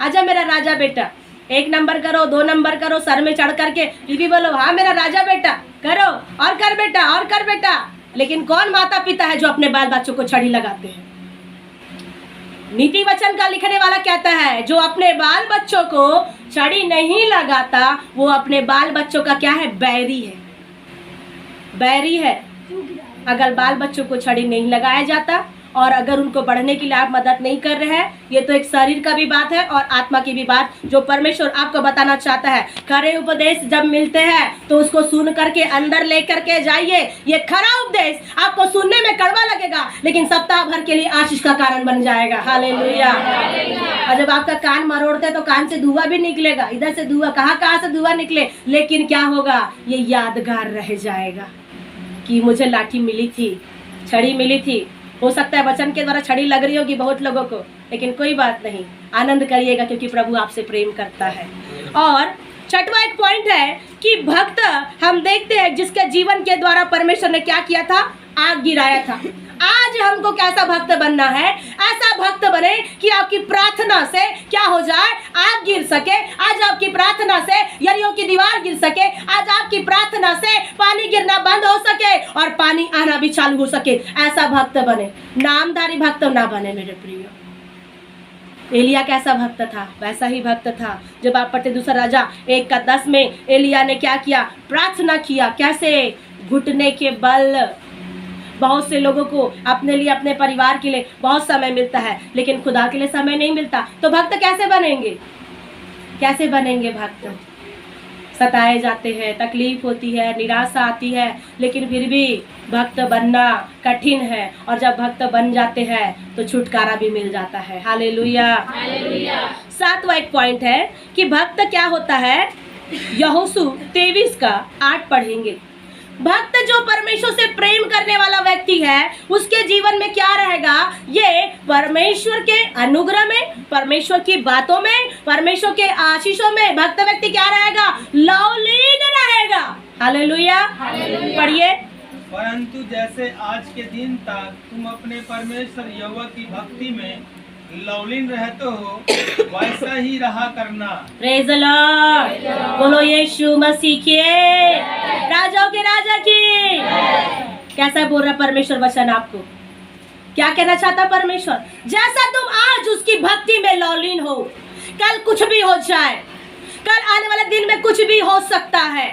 आजा मेरा राजा बेटा, 1 नंबर करो, 2 नंबर करो, सर में चढ़ करके ये भी बोलो हाँ मेरा राजा बेटा, करो और कर बेटा और कर बेटा। लेकिन कौन माता पिता है जो अपने बाल बच्चों को छड़ी लगाते हैं? नीति वचन का लिखने वाला कहता है जो अपने बाल बच्चों को छड़ी नहीं लगाता वो अपने बाल बच्चों का क्या है? बैरी है, बैरी है। अगर बाल बच्चों को छड़ी नहीं लगाया जाता और अगर उनको बढ़ने के लिए आप मदद नहीं कर रहे हैं, ये तो एक शरीर का भी बात है और आत्मा की भी बात जो परमेश्वर आपको बताना चाहता है। खरे उपदेश जब मिलते हैं तो उसको सुन करके अंदर लेकर के जाइए। ये खरा उपदेश आपको सुनने में कड़वा लगेगा, लेकिन सप्ताह भर के लिए आशीष का कारण बन जाएगा। हालेलुया। और जब आपका कान मरोड़ते हैं तो कान से धुआं भी निकलेगा, इधर से धुआं, कहाँ से धुआं निकले, लेकिन क्या होगा? ये यादगार रह जाएगा कि मुझे लाठी मिली थी, छड़ी मिली थी। हो सकता है वचन के द्वारा छड़ी लग रही होगी बहुत लोगों को, लेकिन कोई बात नहीं, आनंद करिएगा क्योंकि प्रभु आपसे प्रेम करता है। और छठवां एक पॉइंट है कि भक्त हम देखते हैं जिसके जीवन के द्वारा परमेश्वर ने क्या किया था? आग गिराया था। आज हमको कैसा भक्त बनना है? ऐसा भक्त बने कि आपकी प्रार्थना से क्या हो जाए? आग गिर सके। आज आपकी प्रार्थना से यरीहो की दीवार गिर सके। आज आपकी प्रार्थना से पानी गिरना बंद हो सके और पानी आना भी चालू हो सके। ऐसा भक्त बने, नामधारी भक्त ना बने मेरे प्रिय। एलिया कैसा भक्त था? वैसा ही भक्त था। जब आप पढ़ते दूसरा राजा 1:10 में एलिया ने क्या किया? प्रार्थना किया। कैसे? घुटने के बल। बहुत से लोगों को अपने लिए, अपने परिवार के लिए बहुत समय मिलता है, लेकिन खुदा के लिए समय नहीं मिलता। तो भक्त कैसे बनेंगे? कैसे बनेंगे भक्त? सताए जाते हैं, तकलीफ होती है, निराशा आती है, लेकिन फिर भी भक्त बनना कठिन है। और जब भक्त बन जाते हैं तो छुटकारा भी मिल जाता है। हालेलुया। सातवां एक पॉइंट है कि भक्त क्या होता है? यहोशू 23:8 पढ़ेंगे। भक्त जो परमेश्वर से प्रेम करने वाला व्यक्ति है उसके जीवन में क्या रहेगा? ये परमेश्वर के अनुग्रह में, परमेश्वर की बातों में, परमेश्वर के आशीषों में भक्त व्यक्ति क्या रहेगा? लवलीन रहेगा। हालेलुया। पढ़िए। परंतु जैसे आज के दिन तक तुम अपने परमेश्वर यहोवा की भक्ति में लवलीन रहते हो, वैसा ही रहा करना। Praise the Lord. बोलो यीशु मसीह के, राजाओं के राजा की। कैसा बोल रहा परमेश्वर वचन आपको? क्या कहना चाहता परमेश्वर? जैसा तुम आज उसकी भक्ति में लवलीन हो, कल कुछ भी हो जाए, कल आने वाले दिन में कुछ भी हो सकता है,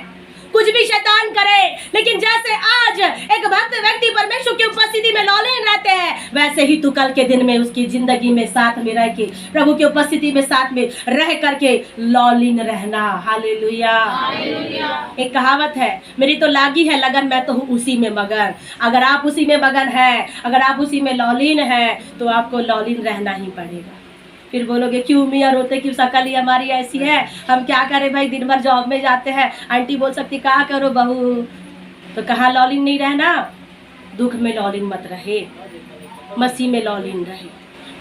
कुछ भी शैतान करे, लेकिन जैसे आज एक भक्त व्यक्ति परमेश्वर की उपस्थिति में लवलीन रहते हैं, वैसे ही तू कल के दिन में उसकी जिंदगी में साथ में रह के प्रभु की उपस्थिति में साथ में रह करके लौलीन रहना। हालेलुया। एक कहावत है, मेरी तो लागी है लगन, मैं तो हूँ उसी में मगन। अगर आप उसी में मगन है, अगर आप उसी में लौलीन है, तो आपको लौलीन रहना ही पड़ेगा। फिर बोलोगे क्यों मियाँ रोते, क्यों शकल ही हमारी ऐसी है, हम क्या करें भाई, दिन भर जॉब में जाते हैं। आंटी बोल सकती क्या करो बहू, तो कहाँ लौलीन नहीं रहना। दुख में लौलीन मत रहे, मसीह में लौलीन रहे।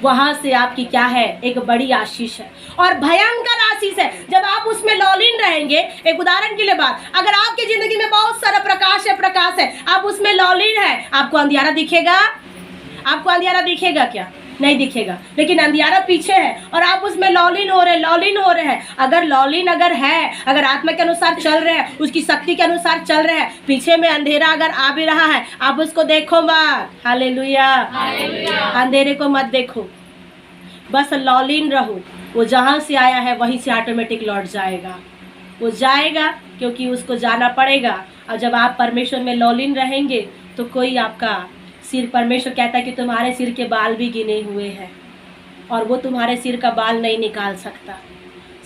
वहां से आपकी क्या है, एक बड़ी आशीष है और भयंकर आशीष है जब आप उसमें लौलीन रहेंगे। एक उदाहरण के लिए बात, अगर आपकी जिंदगी में बहुत सारा प्रकाश है, आप उसमें लौलीन है, आपको अंधियारा दिखेगा? आपको अंधियारा दिखेगा क्या? नहीं दिखेगा। लेकिन अंधियारा पीछे है और आप उसमें लौलीन हो रहे हैं। अगर लौलीन अगर है, अगर आत्मा के अनुसार चल रहे हैं, उसकी शक्ति के अनुसार चल रहे हैं, पीछे में अंधेरा अगर आ भी रहा है, आप उसको देखो मत। हालेलुया। अंधेरे को मत देखो, बस लौलीन रहो। वो जहाँ से आया है वहीं से ऑटोमेटिक लौट जाएगा। वो जाएगा क्योंकि उसको जाना पड़ेगा। और जब आप परमेश्वर में लौलीन रहेंगे तो कोई आपका सिर, परमेश्वर कहता है कि तुम्हारे सिर के बाल भी गिने हुए हैं और वो तुम्हारे सिर का बाल नहीं निकाल सकता।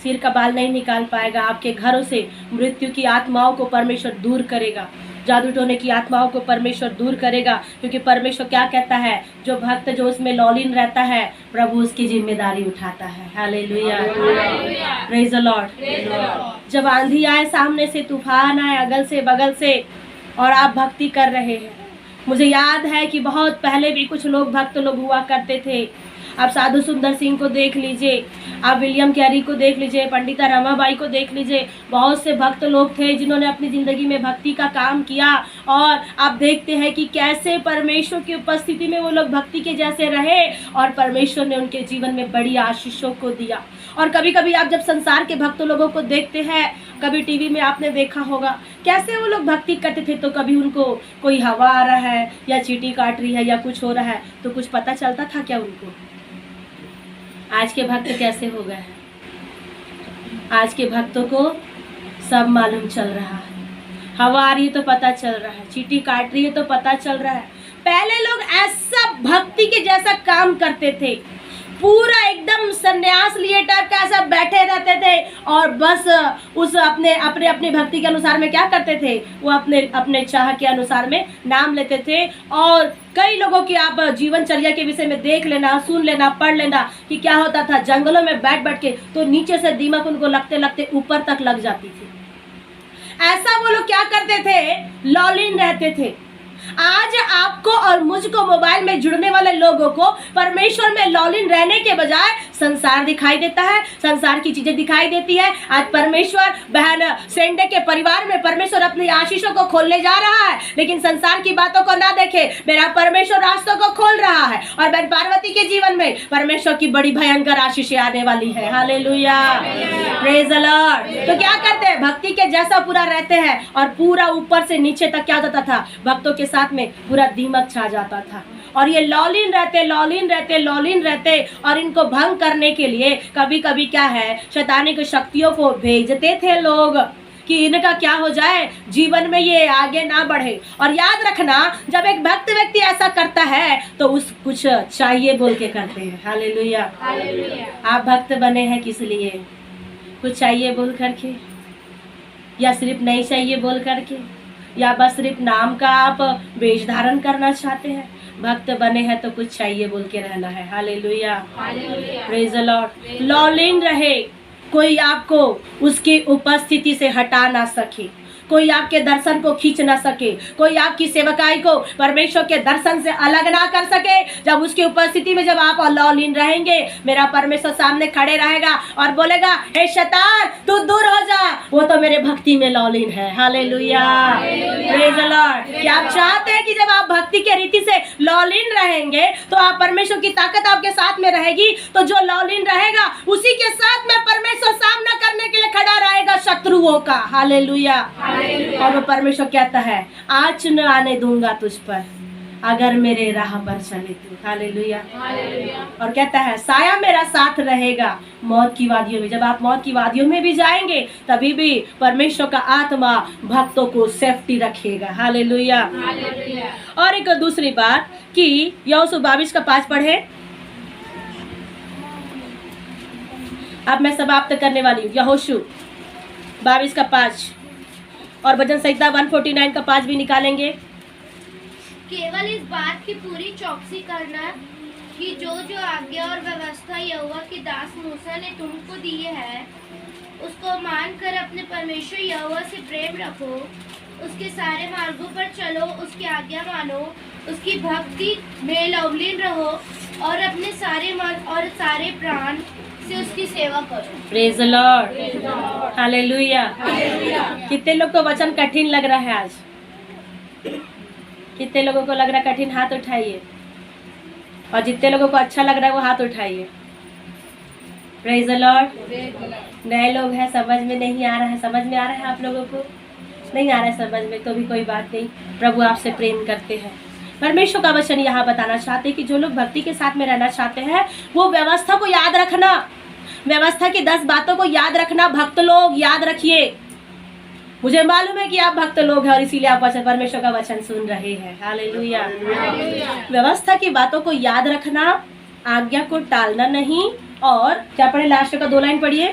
सिर का बाल नहीं निकाल पाएगा। आपके घरों से मृत्यु की आत्माओं को परमेश्वर दूर करेगा, जादू टोने की आत्माओं को परमेश्वर दूर करेगा। क्योंकि परमेश्वर क्या कहता है, जो भक्त जो उसमें लौलीन रहता है, प्रभु उसकी जिम्मेदारी उठाता है। Hallelujah, praise the Lord. जब आंधी आए, सामने से तूफान आए, अगल से बगल से, और आप भक्ति कर रहे हैं। मुझे याद है कि बहुत पहले भी कुछ लोग भक्त लोग हुआ करते थे। आप साधु सुंदर सिंह को देख लीजिए, आप विलियम कैरी को देख लीजिए, पंडिता रमाबाई को देख लीजिए। बहुत से भक्त लोग थे जिन्होंने अपनी ज़िंदगी में भक्ति का काम किया और आप देखते हैं कि कैसे परमेश्वर की उपस्थिति में वो लोग भक्ति के जैसे रहे और परमेश्वर ने उनके जीवन में बड़ी आशीषों को दिया। और कभी कभी आप जब संसार के भक्त लोगों को देखते हैं, कभी टीवी में आपने देखा होगा कैसे वो लोग भक्ति करते थे, तो कभी उनको कोई हवा आ रहा है या चींटी काट रही है या कुछ हो रहा है तो कुछ पता चलता था क्या उनको? आज के भक्त कैसे हो गए हैं? आज के भक्तों को सब मालूम चल रहा है। हवा आ रही है तो पता चल रहा है, चींटी काट रही है तो पता चल रहा है। पहले लोग ऐसा भक्ति के जैसा काम करते थे, पूरा एकदम संन्यास लिए टाइप का ऐसा बैठे रहते थे और बस उस अपने अपनी भक्ति के अनुसार में क्या करते थे, वो अपने चाह के अनुसार में नाम लेते थे। और कई लोगों की आप जीवनचर्या के विषय में देख लेना, सुन लेना, पढ़ लेना कि क्या होता था। जंगलों में बैठ के तो नीचे से दीमक उनको लगते ऊपर तक लग जाती थी। ऐसा वो लोग क्या करते थे, लौलीन रहते थे। आज आपको और मुझको, मोबाइल में जुड़ने वाले लोगों को परमेश्वर में लौलीन रहने के बजाय संसार दिखाई देता है, संसार की चीजें दिखाई देती है। आज परमेश्वर बहन सेंडे के परिवार में परमेश्वर अपनी आशीषों को खोलने जा रहा है, लेकिन संसार की बातों को ना देखे, मेरा परमेश्वर रास्तों को खोल रहा है। और बहन पार्वती के जीवन में परमेश्वर की बड़ी भयंकर आशीषें आने वाली है। Hallelujah, praise the Lord. तो क्या करते हैं, भक्ति के जैसा पूरा रहते हैं और पूरा ऊपर से नीचे तक क्या होता था, भक्तों के साथ में पूरा दीमक छा जाता था। और ये लौलीन रहते और इनको भंग करने के लिए कभी कभी क्या है, शैतानी की शक्तियों को भेजते थे लोग कि इनका क्या हो जाए, जीवन में ये आगे ना बढ़े। और याद रखना, जब एक भक्त व्यक्ति ऐसा करता है तो उस कुछ चाहिए बोल के करते हैं। हालेलुया। आप भक्त बने हैं किस लिए? कुछ चाहिए बोल करके, या सिर्फ नहीं चाहिए बोल करके, या बस सिर्फ नाम का आप वेश धारण करना चाहते हैं? भक्त बने हैं तो कुछ चाहिए बोल के रहना है। Hallelujah, praise the Lord. लौलीन रहे, कोई आपको उसकी उपस्थिति से हटा ना सके, कोई आपके दर्शन को खींच ना सके, कोई आपकी सेवकाई को परमेश्वर के दर्शन से अलग ना कर सके। जब उसकी उपस्थिति में जब आप लौलीन रहेंगे, मेरा परमेश्वर सामने खड़े रहेगा और बोलेगा, हे शैतान तू दूर हो जा, वो तो मेरे भक्ति में लौलीन है। Hallelujah, praise the Lord. क्या आप चाहते हैं कि जब आप भक्ति के रीति से लौलीन रहेंगे तो आप परमेश्वर की ताकत आपके साथ में रहेगी, तो जो लौलीन रहेगा उसी के साथ में परमेश्वर सामना करने के लिए खड़ा रहेगा शत्रुओं का। हालेलुया। और वो परमेश्वर कहता है, आँच न आने दूंगा तुझ पर, अगर मेरे राह पर चले तू। हालेलुया। और कहता है साया मेरा साथ रहेगा मौत की वादियों में। जब आप मौत की वादियों में भी जाएंगे तभी भी परमेश्वर का आत्मा भक्तों को सेफ्टी रखेगा। हालेलुया। और एक दूसरी बात कि यहोशू 22:5 पढ़े। अब मैं समाप्त करने वाली हूँ। यहोशू 22:5 और भजन संहिता 149:5 भी निकालेंगे। केवल इस बात की पूरी चौकसी करना कि जो जो आज्ञा और व्यवस्था यहोवा के दास मूसा ने तुमको दी है उसको मानकर अपने परमेश्वर यहोवा से प्रेम रखो, उसके सारे मार्गों पर चलो, उसकी आज्ञा मानो, उसकी भक्ति में लवलीन रहो और अपने सारे मन और सारे प्राण से उसकी सेवा करो। Praise the Lord. हालेलुया। कितने लोग को वचन कठिन लग रहा है आज? कितने लोगों को लग रहा है कठिन? हाथ उठाइए। और जितने लोगों को अच्छा लग रहा है वो हाथ उठाइए। Praise the Lord. नए लोग हैं, समझ में नहीं आ रहा है। समझ में आ रहा है आप लोगों को? नहीं आ रहा है समझ में तो भी कोई बात नहीं, प्रभु आपसे प्रेम करते हैं। परमेश्वर का वचन यहाँ बताना चाहते हैं कि जो लोग भक्ति के साथ में रहना चाहते हैं वो व्यवस्था को याद रखना, व्यवस्था की 10 बातों को याद रखना। भक्त लोग याद रखिए। मुझे मालूम है कि आप भक्त लोग हैं और इसीलिए आप वचन परमेश्वर का वचन सुन रहे हैं। हालेलुया। व्यवस्था की बातों को याद रखना, आज्ञा को टालना नहीं। और क्या पढ़े? लास्ट का 2 लाइन पढ़िए।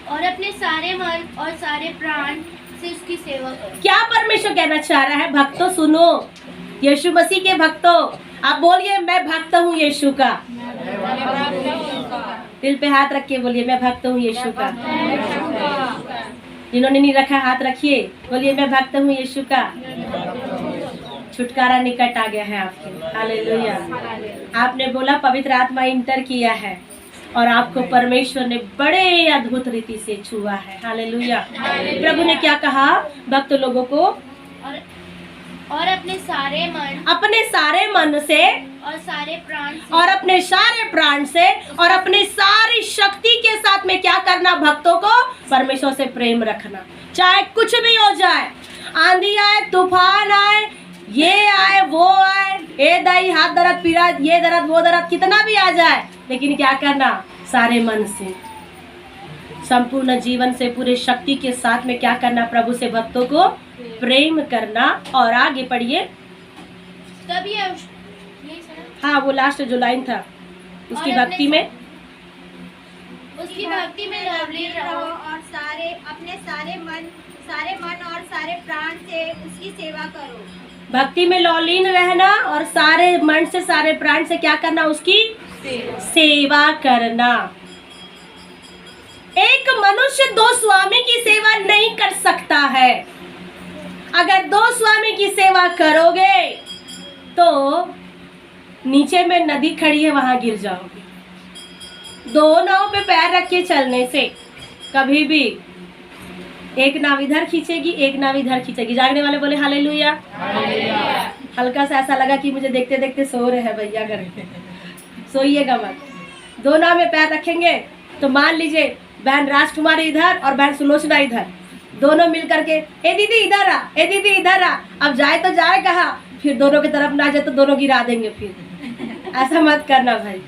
और अपने सारे मन और सारे प्राण से उसकी सेवा करो। क्या परमेश्वर कहना चाह रहा है? भक्तों सुनो, यीशु मसीह के भक्तों, आप बोलिए मैं भक्त हूँ यीशु का। दिल पे हाथ रख के बोलिए मैं भक्त हूँ यीशु का। जिन्होंने नहीं रखा हाथ रखिए, बोलिए मैं भक्त हूँ यीशु का। छुटकारा निकट आ गया है आपके। हालेलुया। आपने बोला पवित्र आत्मा इंटर किया है और आपको परमेश्वर ने बड़े अद्भुत रीति से छुआ है। हालेलुया। प्रभु ने क्या कहा भक्त लोगों को? और अपने सारे मन से और सारे प्राण से और अपने सारे प्राण से और अपने सारी शक्ति के साथ में क्या करना? भक्तों को परमेश्वर से प्रेम रखना। चाहे कुछ भी हो जाए, आंधी आए, तूफान आए, ये आए वो आए, ए दाई हाथ दर्द, पीड़ा, ये दर्द वो दर्द, कितना भी आ जाए, लेकिन क्या करना? सारे मन से, संपूर्ण जीवन से, पूरे शक्ति के साथ में क्या करना? प्रभु से भक्तों को प्रेम करना। और आगे पढ़िए। तभी हाँ वो लास्ट जो लाइन था उसकी भक्ति में लवलीन रहो और अपने सारे मन और सारे प्राण से उसकी सेवा करो। भक्ति में लौलीन रहना और सारे मन से सारे प्राण से क्या करना? उसकी सेवा करना। एक मनुष्य 2 स्वामी की सेवा नहीं कर सकता है। अगर 2 स्वामी की सेवा करोगे तो नीचे में नदी खड़ी है वहां गिर जाओगे। 2 नाव पे पैर रख के चलने से कभी भी एक नाव इधर खींचेगी, एक नाव इधर खींचेगी। जागने वाले बोले हालेलुया। हल्का सा ऐसा लगा कि मुझे देखते देखते सो रहे हैं भैया करके। सोइएगा मत। 2 नाव में पैर रखेंगे तो मान लीजिए बहन राजकुमारी इधर और बहन सुलोचना इधर, दोनों मिल करके ए दीदी इधर आ, ए दीदी इधर आ। अब जाए तो जाए कहाँ? फिर दोनों की तरफ ना जाए तो दोनों गिरा देंगे। फिर ऐसा मत करना भाई।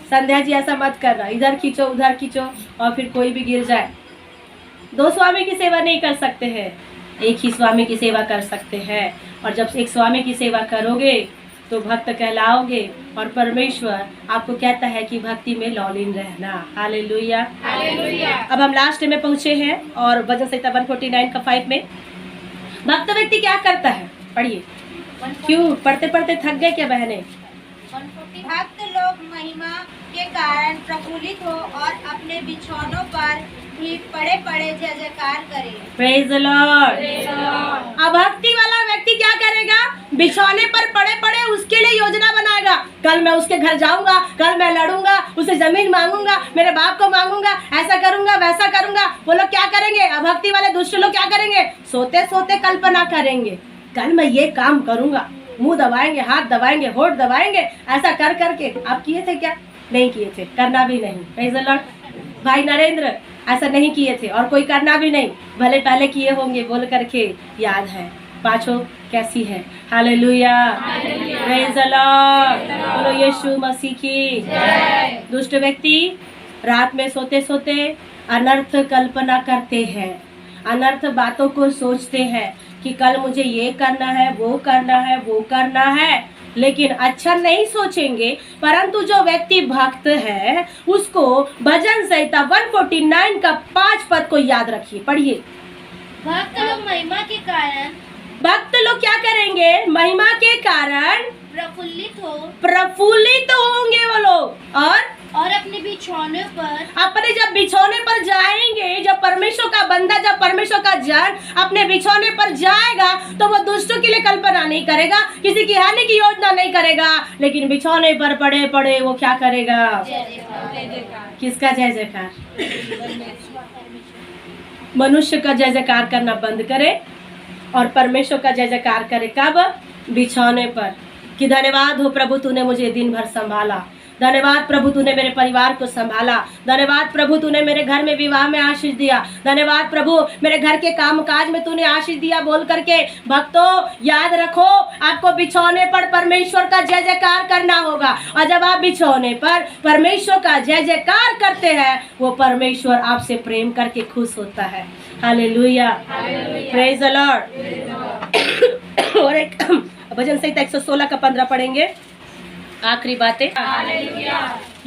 संध्या जी ऐसा मत करना, इधर खींचो उधर खींचो और फिर कोई भी गिर जाए। 2 स्वामी की सेवा नहीं कर सकते हैं, एक ही स्वामी की सेवा कर सकते हैं। और जब एक स्वामी की सेवा करोगे तो भक्त कहलाओगे और परमेश्वर आपको कहता है कि भक्ति में लौलीन रहना। हालेलुया। अब हम लास्ट में पहुंचे हैं और भजन संहिता 149:5 में भक्त व्यक्ति क्या करता है? पढ़िए। क्यों पढ़ते पढ़ते थक गए क्या बहने? भक्त लोग महिमा के कारण प्रफुल्लित हो और अपने बिछौनों पर भी पड़े पड़े जय जयकार करें। Praise the Lord. अब भक्ति वाला व्यक्ति क्या करेगा? बिछौने पर पड़े पड़े उसके लिए योजना बनाएगा। कल मैं उसके घर जाऊंगा, कल मैं लड़ूंगा, उसे जमीन मांगूंगा, मेरे बाप को मांगूंगा, ऐसा करूंगा वैसा करूंगा। वो लोग क्या करेंगे? अभक्ति वाले दुष्ट लोग क्या करेंगे? सोते सोते कल्पना करेंगे, कल मैं ये काम करूंगा, मुंह दबाएंगे, हाथ दबाएंगे, होठ दबाएंगे, ऐसा कर करके। आप किए थे क्या? नहीं किए थे, करना भी नहीं। Praise the Lord. भाई नरेंद्र ऐसा नहीं किए थे और कोई करना भी नहीं, भले पहले किए होंगे बोल करके याद है। पांचों कैसी है। हालेलुया, प्रेज द लॉर्ड, बोलो यीशु मसीह की। दुष्ट व्यक्ति रात में सोते सोते अनर्थ कल्पना करते हैं, अनर्थ बातों को सोचते हैं कि कल मुझे ये करना है, वो करना है, वो करना है, लेकिन अच्छा नहीं सोचेंगे। परंतु जो व्यक्ति भक्त है उसको भजन संहिता 149 का 5 पद को याद रखिए, पढ़िए। भक्त लोग महिमा के कारण भक्त लोग क्या करेंगे? महिमा के कारण प्रफुल्लित होंगे वो लोग, और अपने बिछौने पर अपने जब बिछौने पर जाएंगे, जब परमेश्वर का बंदा, जब परमेश्वर का जन अपने बिछौने पर जाएगा तो वो दुष्टों के लिए कल्पना नहीं करेगा, किसी की हानि की योजना नहीं करेगा, लेकिन बिछौने पर पड़े पड़े वो क्या करेगा? किसका जय जयकार? मनुष्य का जय जयकार करना बंद करे और परमेश्वर का जय जयकार करे। कब? बिछौने पर। कि धन्यवाद हो प्रभु, तूने मुझे दिन भर संभाला, धन्यवाद प्रभु तूने मेरे परिवार को संभाला, धन्यवाद प्रभु तूने मेरे घर में विवाह में आशीष दिया, धन्यवाद प्रभु मेरे घर के कामकाज में तूने आशीष दिया बोल करके भक्तों याद रखो, आपको बिछौने पर परमेश्वर का जय जयकार करना होगा। और जब आप बिछौने पर परमेश्वर का जय जयकार करते हैं, वो परमेश्वर आपसे प्रेम करके खुश होता है। Hallelujah, praise the Lord. और एक भजन संहिता 116 का 15 पढ़ेंगे, आखिरी बातें।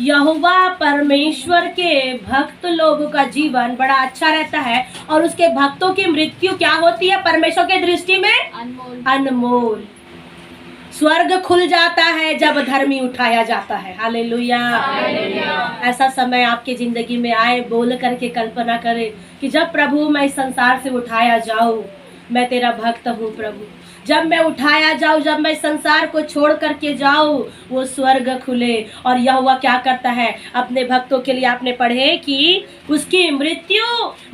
यहोवा परमेश्वर के भक्त लोगों का जीवन बड़ा अच्छा रहता है और उसके भक्तों की मृत्यु क्या होती है परमेश्वर के दृष्टि में? अनमोल। स्वर्ग खुल जाता है जब धर्मी उठाया जाता है। हालेलुया। ऐसा समय आपके जिंदगी में आए, बोल करके कल्पना करें कि जब प्रभु मैं इस संसार से उठाया जाऊं, मैं तेरा भक्त हूँ प्रभु, जब मैं उठाया जाऊं, जब मैं संसार को छोड़ करके जाऊं, वो स्वर्ग खुले। और यहोवा क्या करता है अपने भक्तों के लिए? आपने पढ़े कि उसकी मृत्यु,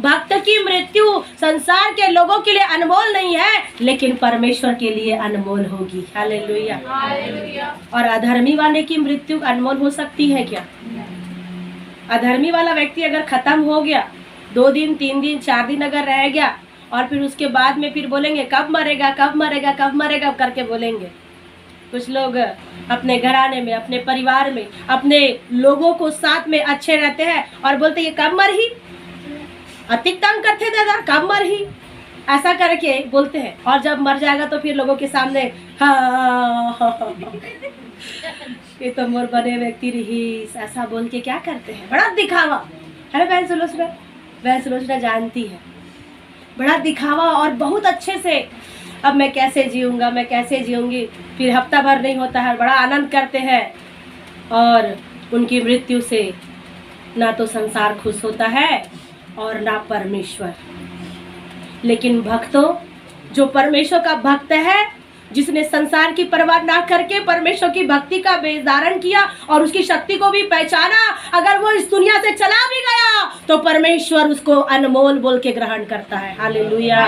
भक्त की मृत्यु संसार के लोगों के लिए अनमोल नहीं है, लेकिन परमेश्वर के लिए अनमोल होगी। हालेलुया। और अधर्मी वाले की मृत्यु अनमोल हो सकती है क्या? अधर्मी वाला व्यक्ति अगर खत्म हो गया, 2 दिन 3 दिन 4 दिन अगर रह गया और फिर उसके बाद में फिर बोलेंगे कब मरेगा, कब मरेगा, कब मरेगा करके बोलेंगे। कुछ लोग अपने घराने में, अपने परिवार में, अपने लोगों को साथ में अच्छे रहते हैं और बोलते ये कब मर ही, अतिक तंग करते दादा, कब मर ही, ऐसा करके बोलते हैं। और जब मर जाएगा तो फिर लोगों के सामने हाँ ये तो मोर बने व्यक्ति रही, ऐसा बोल के क्या करते हैं? बड़ा दिखावा है। बहन सुलोचना जानती है, बड़ा दिखावा और बहुत अच्छे से अब मैं कैसे जीऊंगा, मैं कैसे जीऊंगी, फिर हफ्ता भर नहीं होता है, बड़ा आनंद करते हैं और उनकी मृत्यु से ना तो संसार खुश होता है और ना परमेश्वर। लेकिन भक्तों, जो परमेश्वर का भक्त है, जिसने संसार की परवाह ना करके परमेश्वर की भक्ति का बेधारण किया और उसकी शक्ति को भी पहचाना, अगर वो इस दुनिया से चला भी गया तो परमेश्वर उसको अनमोल बोल के ग्रहण करता है। हालेलुया।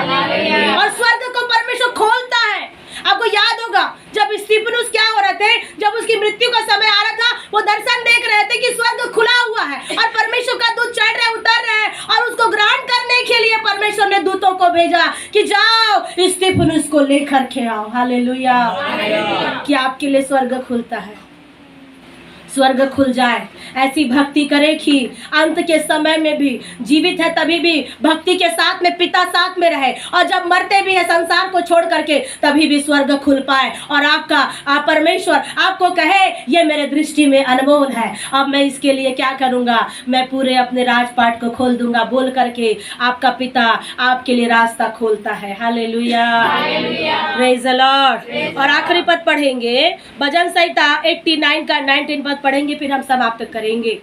और स्वर्ग को परमेश्वर खोलता है। आपको याद होगा जब स्तिफनुस क्या हो रहे थे, जब उसकी मृत्यु का समय आ रहा था, वो दर्शन देख रहे थे कि स्वर्ग खुला हुआ है और परमेश्वर का दूत चढ़ रहे उतर रहे, और उसको ग्रहण करने के लिए परमेश्वर ने दूतों को भेजा कि जाओ स्तिफनुस को लेकर के आओ। हालेलुया। कि आपके लिए स्वर्ग खुलता है, स्वर्ग खुल जाए। ऐसी भक्ति करे कि अंत के समय में भी जीवित है तभी भी भक्ति के साथ में पिता साथ में रहे, और जब मरते भी है संसार को छोड़ करके तभी भी स्वर्ग खुल पाए और आपका परमेश्वर आपको कहे ये मेरे दृष्टि में अनमोल है, अब मैं इसके लिए क्या करूँगा, मैं पूरे अपने राजपाट को खोल दूंगा बोल करके आपका पिता आपके लिए रास्ता खोलता है। Hallelujah, praise the Lord. और आखिरी पद पढ़ेंगे, भजन संहिता 89 का 19 पद पढ़ेंगे, फिर हम समाप्त करेंगे।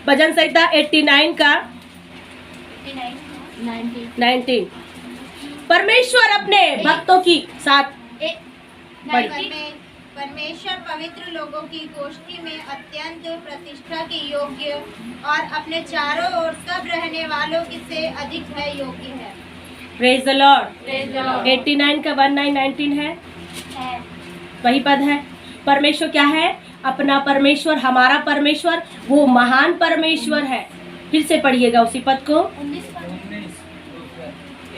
भजन संहिता 89 का 19। परमेश्वर अपने भक्तों की साथ परमेश्वर पवित्र लोगों की गोष्ठी में अत्यंत प्रतिष्ठा के योग्य और अपने चारों ओर सब रहने वालों से अधिक है, योग्य है। Praise the Lord. 89 का 19 है, वही पद है। परमेश्वर क्या है? अपना परमेश्वर, हमारा परमेश्वर, वो महान परमेश्वर है। फिर से पढ़िएगा उसी पद को।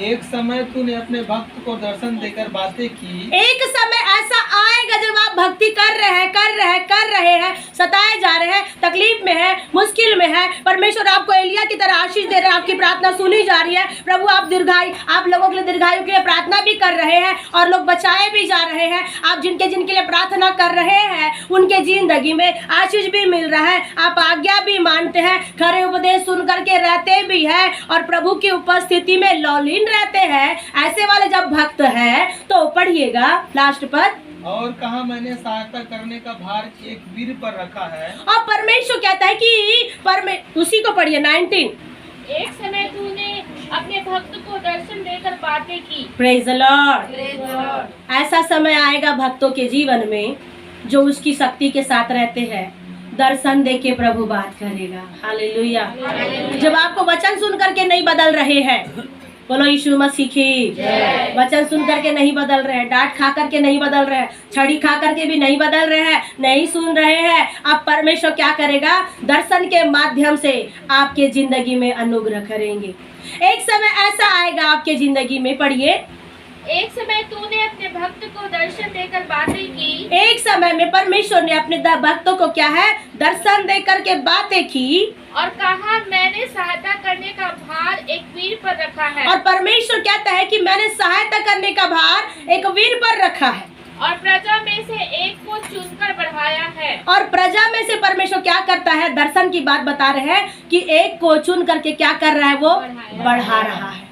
एक समय तूने अपने भक्त को दर्शन देकर बातें की। एक समय ऐसा आएगा जब आप भक्ति कर रहे हैं, सताए जा रहे हैं, तकलीफ में है, मुश्किल में है, परमेश्वर आपको एलिया की तरह आशीष दे रहा है, आपकी प्रार्थना सुनी जा रही है। प्रभु आप लोगों के लिए दीर्घायु के लिए प्रार्थना भी कर रहे हैं और लोग बचाए भी जा रहे हैं। आप जिनके लिए प्रार्थना कर रहे हैं उनके जिंदगी में आशीष भी मिल रहा है, आप आज्ञा भी मानते हैं, खरे उपदेश सुन करके रहते भी हैं और प्रभु की उपस्थिति में लौलीन रहते हैं। ऐसे वाले जब भक्त हैं तो पढ़िएगा लास्ट पर, और कहा मैंने सहायता करने का भार एक वीर पर रखा है। और परमेश्वर कहता है कि उसी को पढ़िए 19। एक समय तूने अपने भक्त को दर्शन देकर बातें की। Praise the Lord. ऐसा समय आएगा भक्तों के जीवन में जो उसकी शक्ति के साथ रहते हैं, दर्शन दे के प्रभु बात करेगा। हालेलुया। जब आपको वचन सुन करके नहीं बदल रहे हैं, बोलो यीशु मसीह की। वचन सुन करके नहीं बदल रहे हैं, डांट खा करके नहीं बदल रहे हैं, छड़ी खा करके भी नहीं बदल रहे हैं, नहीं सुन रहे हैं, अब परमेश्वर क्या करेगा? दर्शन के माध्यम से आपके जिंदगी में अनुग्रह करेंगे। एक समय ऐसा आएगा आपके जिंदगी में, पढ़िए। एक समय तूने अपने भक्त को दर्शन देकर बातें की। एक समय में परमेश्वर ने अपने भक्तों को क्या है? दर्शन दे करके बातें की और कहा मैंने सहायता करने का भार एक वीर पर रखा है। और परमेश्वर कहता है कि मैंने सहायता करने का भार एक वीर पर रखा है और प्रजा में से एक को चुनकर बढ़ाया है। और प्रजा में से परमेश्वर क्या करता है? दर्शन की बात बता रहे हैं कि एक को चुन करके क्या कर रहा है? वो बढ़ा रहा है।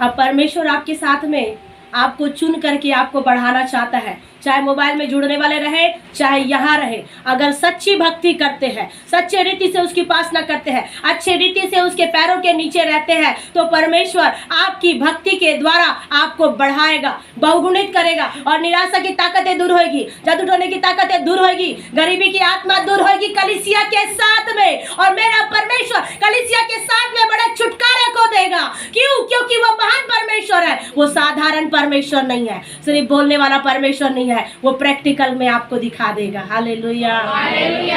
अब परमेश्वर आपके साथ में आपको चुन करके आपको बढ़ाना चाहता है, चाहे मोबाइल में जुड़ने वाले रहे, चाहे यहाँ रहे। अगर सच्ची भक्ति करते हैं, सच्चे रीति से उसकी उपासना करते हैं, अच्छे रीति से उसके पैरों के नीचे रहते हैं, तो परमेश्वर आपकी भक्ति के द्वारा आपको बढ़ाएगा, बहुगुणित करेगा और निराशा की ताकतें दूर होगी, जादू टोने की ताकतें दूर होगी, गरीबी की आत्मा दूर होगी कलीसिया के साथ में। और मेरा परमेश्वर कलीसिया के साथ में बड़े छुटकारे को देगा। क्यों? क्योंकि वो महान परमेश्वर है, वो साधारण परमेश्वर नहीं है, सिर्फ बोलने वाला परमेश्वर नहीं है, वो प्रैक्टिकल में आपको दिखा देगा। हालेलुया।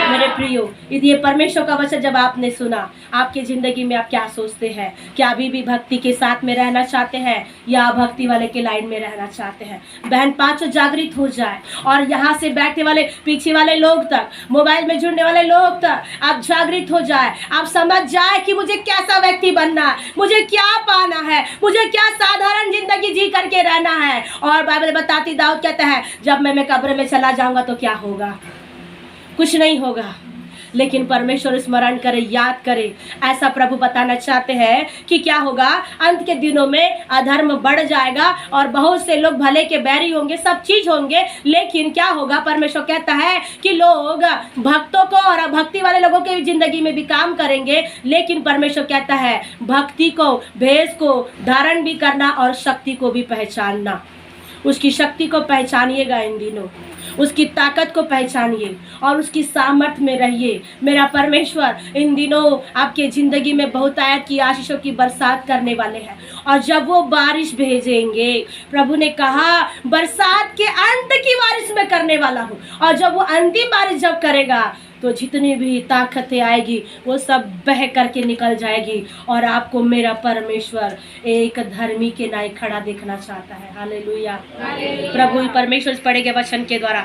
मेरे प्रियो, ये परमेश्वर का वचन जब आपने सुना, आपकी जिंदगी में आप क्या सोचते हैं? क्या अभी भी भक्ति के साथ में रहना चाहते हैं या भक्ति वाले के लाइन में रहना चाहते हैं? बहन पांचों जागृत हो जाए और यहाँ से बैठने वाले पीछे वाले लोग तक, मोबाइल में जुड़ने वाले लोग तक आप जागृत हो जाए, आप समझ जाए कि मुझे कैसा व्यक्ति बनना है, मुझे क्या पाना है, मुझे क्या साधारण जिंदगी जी करके रहना है। और बाइबल बताती, दाऊद कहता है जब मैं कब्र में चला जाऊंगा तो क्या होगा? कुछ नहीं होगा। लेकिन परमेश्वर स्मरण करे, याद करे। ऐसा प्रभु बताना चाहते हैं कि क्या होगा? अंत के दिनों में अधर्म बढ़ जाएगा और बहुत से लोग भले के बैरी होंगे, सब चीज होंगे। लेकिन क्या होगा? परमेश्वर कहता है कि लोग भक्तों को और भक्ति वाले लोगों के जिंदगी में भी काम करेंगे। लेकिन परमेश्वर कहता है भक्ति को, भेष को धारण भी करना और शक्ति को भी पहचानना। उसकी शक्ति को पहचानिएगा इन दिनों, उसकी ताकत को पहचानिए और उसकी सामर्थ्य में रहिए। मेरा परमेश्वर इन दिनों आपके जिंदगी में बहुतायत की आशीषों की बरसात करने वाले हैं। और जब वो बारिश भेजेंगे, प्रभु ने कहा बरसात के अंत की बारिश में करने वाला हूँ, और जब वो अंतिम बारिश जब करेगा तो जितनी भी ताकतें आएगी वो सब बह करके निकल जाएगी और आपको मेरा परमेश्वर एक धर्मी के नाई खड़ा देखना चाहता है। हालेलुया। प्रभु परमेश्वर पढ़े के वचन के द्वारा